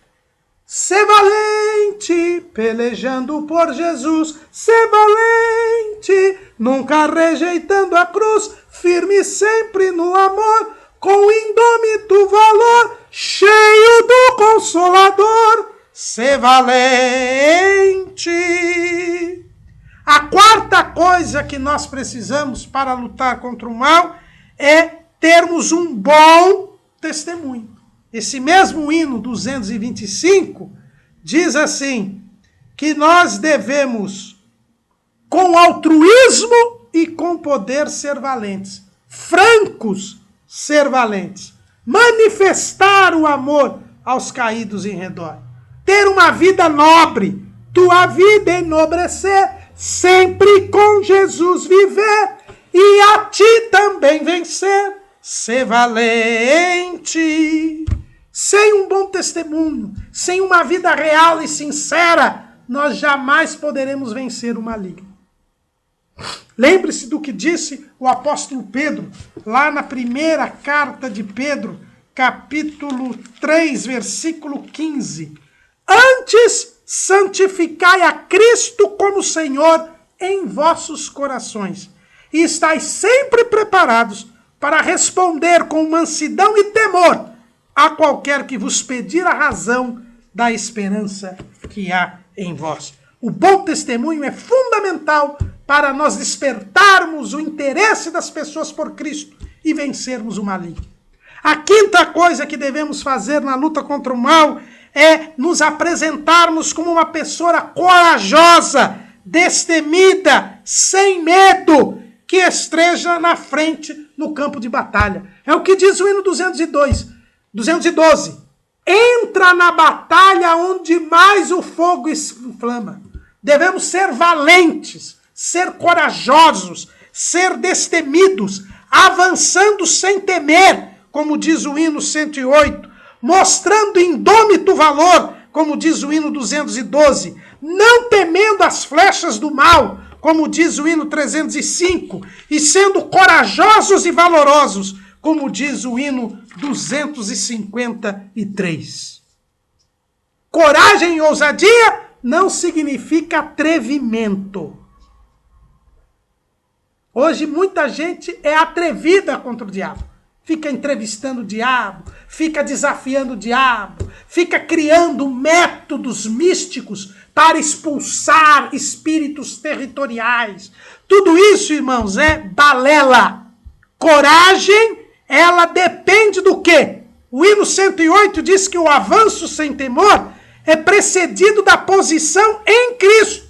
Ser valente, pelejando por Jesus, ser valente, nunca rejeitando a cruz, firme sempre no amor, com indômito valor, cheio do Consolador, ser valente. A quarta coisa que nós precisamos para lutar contra o mal é termos um bom testemunho. Esse mesmo hino 225 diz assim, que nós devemos, com altruísmo e com poder, ser valentes. Francos, ser valentes. Manifestar o amor aos caídos em redor. Ter uma vida nobre, tua vida enobrecer, sempre com Jesus viver e a ti também vencer. Ser valente. Sem um bom testemunho, sem uma vida real e sincera, nós jamais poderemos vencer o maligno. Lembre-se do que disse o apóstolo Pedro, lá na primeira carta de Pedro, capítulo 3, versículo 15. Antes, santificai a Cristo como Senhor em vossos corações, e estais sempre preparados para responder com mansidão e temor a qualquer que vos pedir a razão da esperança que há em vós. O bom testemunho é fundamental para nós despertarmos o interesse das pessoas por Cristo e vencermos o maligno. A quinta coisa que devemos fazer na luta contra o mal é nos apresentarmos como uma pessoa corajosa, destemida, sem medo, que esteja na frente no campo de batalha. É o que diz o hino 212. Entra na batalha onde mais o fogo inflama. Devemos ser valentes, ser corajosos, ser destemidos, avançando sem temer, como diz o hino 108, mostrando indômito valor, como diz o hino 212, não temendo as flechas do mal, como diz o hino 305, e sendo corajosos e valorosos, como diz o hino 253. Coragem e ousadia não significa atrevimento. Hoje muita gente é atrevida contra o diabo. Fica entrevistando o diabo, fica desafiando o diabo, fica criando métodos místicos para expulsar espíritos territoriais. Tudo isso, irmãos, é balela. Coragem, ela depende do quê? O hino 108 diz que o avanço sem temor é precedido da posição em Cristo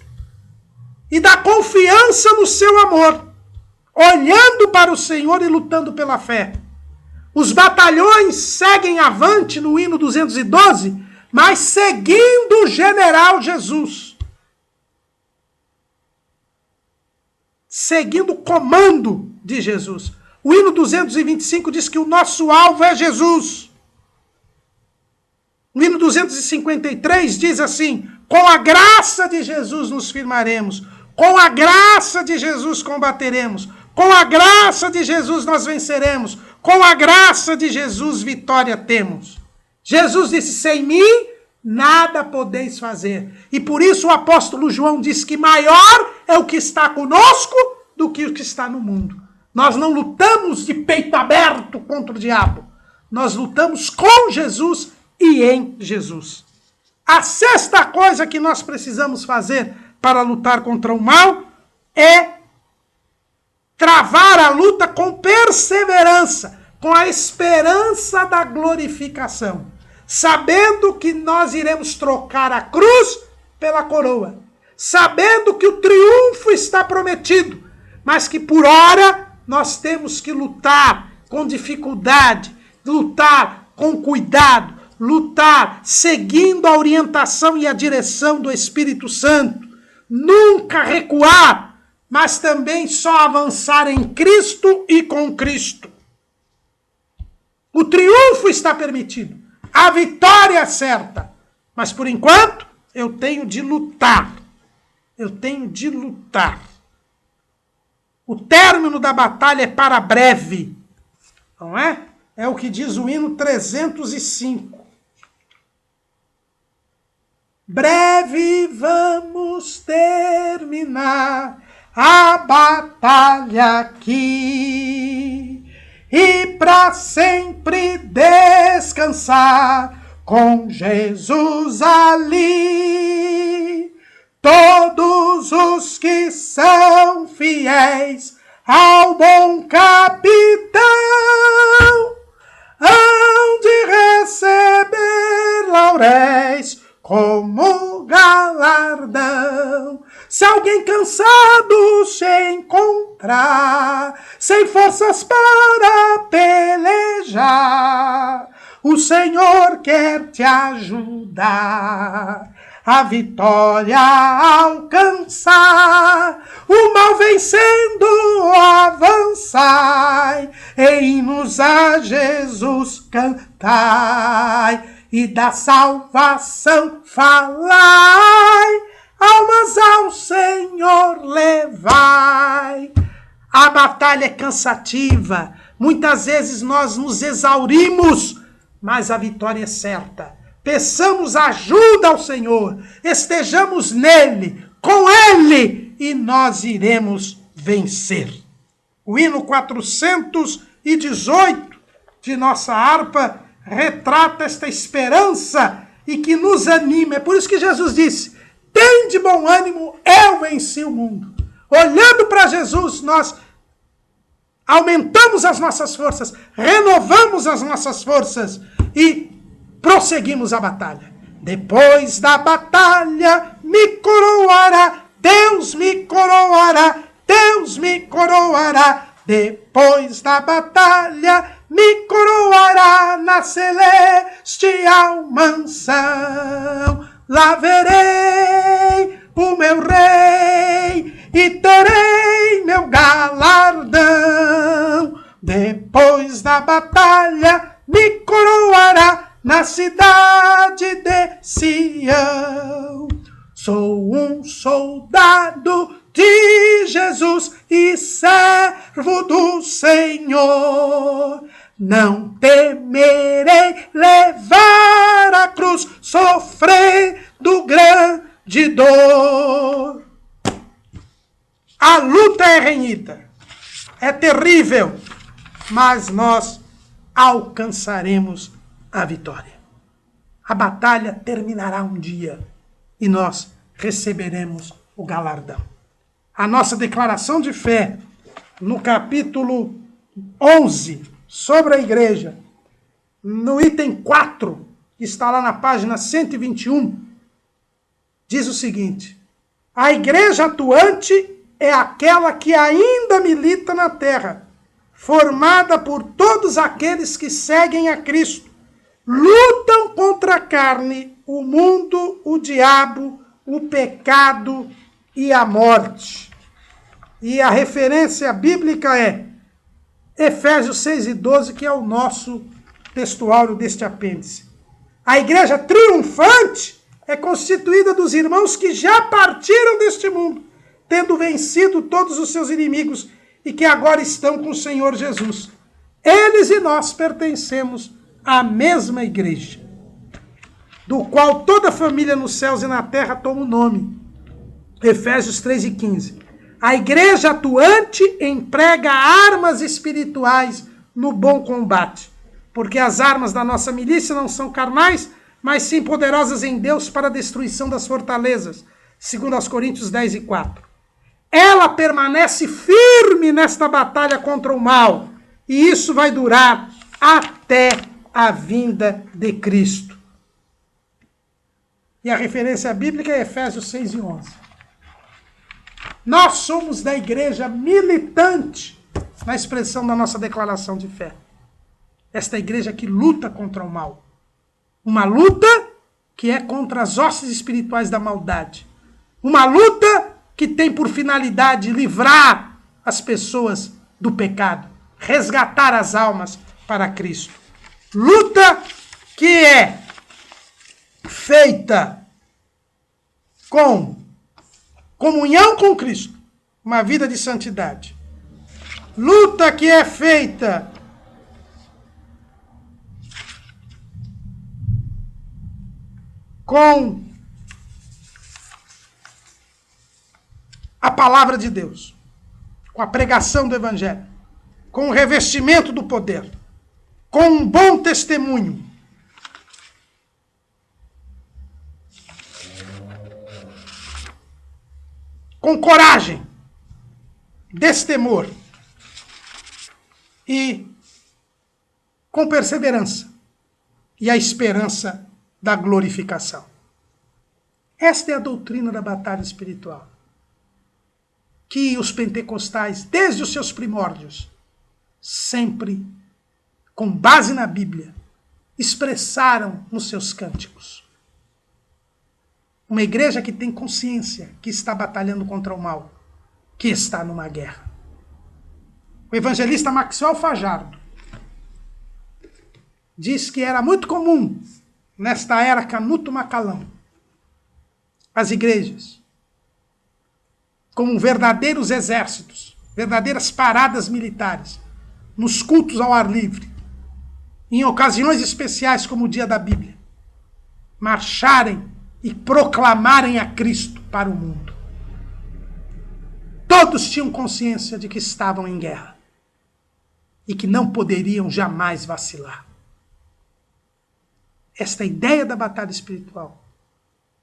e da confiança no seu amor, olhando para o Senhor e lutando pela fé. Os batalhões seguem avante no hino 212, mas seguindo o general Jesus. Seguindo o comando de Jesus. O hino 225 diz que o nosso alvo é Jesus. O hino 253 diz assim, com a graça de Jesus nos firmaremos, com a graça de Jesus combateremos, com a graça de Jesus nós venceremos, com a graça de Jesus vitória temos. Jesus disse, sem mim nada podeis fazer. E por isso o apóstolo João diz que maior é o que está conosco do que o que está no mundo. Nós não lutamos de peito aberto contra o diabo. Nós lutamos com Jesus e em Jesus. A sexta coisa que nós precisamos fazer para lutar contra o mal é travar a luta com perseverança, com a esperança da glorificação, sabendo que nós iremos trocar a cruz pela coroa, sabendo que o triunfo está prometido, mas que por hora nós temos que lutar com dificuldade, lutar com cuidado, lutar seguindo a orientação e a direção do Espírito Santo, nunca recuar, mas também só avançar em Cristo e com Cristo. O triunfo está permitido, a vitória é certa, mas por enquanto eu tenho de lutar. Eu tenho de lutar. O término da batalha é para breve, não é? É o que diz o hino 305. Breve vamos terminar a batalha aqui e para sempre descansar com Jesus ali. Todos os que são fiéis ao bom capitão hão de receber lauréis como galardão. Se alguém cansado se encontrar, sem forças para pelejar, o Senhor quer te ajudar a vitória alcançar. O mal vencendo avançai, e hinos a Jesus cantai, e da salvação falai, almas ao Senhor levai. A batalha é cansativa, muitas vezes nós nos exaurimos, mas a vitória é certa. Peçamos ajuda ao Senhor, estejamos nele, com ele, e nós iremos vencer. O hino 418 de nossa harpa retrata esta esperança e que nos anima. É por isso que Jesus disse: tem de bom ânimo, eu venci o mundo. Olhando para Jesus, nós aumentamos as nossas forças, renovamos as nossas forças e prosseguimos a batalha. Depois da batalha me coroará, Deus me coroará, Deus me coroará. Depois da batalha me coroará na celestial mansão. Lá verei o meu rei e terei meu galardão. Depois da batalha me coroará na cidade de Sião. Sou um soldado de Jesus e servo do Senhor. Não temerei levar a cruz, sofrendo grande dor. A luta é renhida, é terrível, mas nós alcançaremos a vitória. A batalha terminará um dia e nós receberemos o galardão. A nossa declaração de fé, no capítulo 11, sobre a igreja, no item 4, que está lá na página 121, diz o seguinte: a igreja atuante é aquela que ainda milita na terra, formada por todos aqueles que seguem a Cristo, lutam contra a carne, o mundo, o diabo, o pecado e a morte. E a referência bíblica é Efésios 6:12, que é o nosso textuário deste apêndice. A igreja triunfante é constituída dos irmãos que já partiram deste mundo, tendo vencido todos os seus inimigos e que agora estão com o Senhor Jesus. Eles e nós pertencemos à mesma igreja, do qual toda a família nos céus e na terra toma o nome. Efésios 3:15. A igreja atuante emprega armas espirituais no bom combate, porque as armas da nossa milícia não são carnais, mas sim poderosas em Deus para a destruição das fortalezas, segundo aos Coríntios 10:4. ela permanece firme nesta batalha contra o mal. E isso vai durar até a vinda de Cristo. E a referência bíblica é Efésios 6 e 11. Nós somos da igreja militante, na expressão da nossa declaração de fé. Esta igreja que luta contra o mal. Uma luta que é contra as hostes espirituais da maldade. Uma luta que tem por finalidade livrar as pessoas do pecado. Resgatar as almas para Cristo. Luta que é feita com comunhão com Cristo, uma vida de santidade. Luta que é feita com a palavra de Deus, com a pregação do Evangelho, com o revestimento do poder, com um bom testemunho. Com coragem, destemor e com perseverança e a esperança da glorificação. Esta é a doutrina da batalha espiritual que os pentecostais, desde os seus primórdios, sempre, com base na Bíblia, expressaram nos seus cânticos. Uma igreja que tem consciência que está batalhando contra o mal, que está numa guerra. O evangelista Maxwell Fajardo diz que era muito comum, nesta era Canuto Macalão, as igrejas, como verdadeiros exércitos, verdadeiras paradas militares, nos cultos ao ar livre, em ocasiões especiais como o dia da Bíblia, marcharem e proclamarem a Cristo para o mundo. Todos tinham consciência de que estavam em guerra e que não poderiam jamais vacilar. Esta ideia da batalha espiritual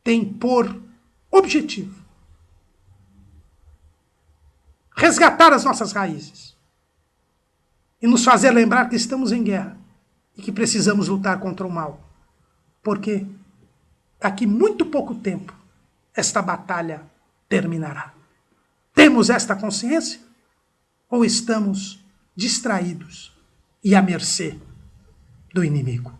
tem por objetivo resgatar as nossas raízes e nos fazer lembrar que estamos em guerra e que precisamos lutar contra o mal. Porque daqui muito pouco tempo, esta batalha terminará. Temos esta consciência? Ou estamos distraídos e à mercê do inimigo?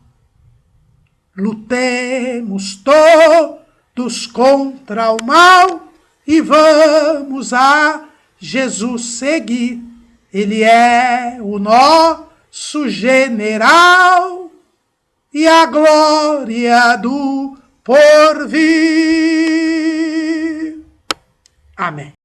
Lutemos todos contra o mal e vamos a Jesus seguir. Ele é o nosso general e a glória do porvir. Amém.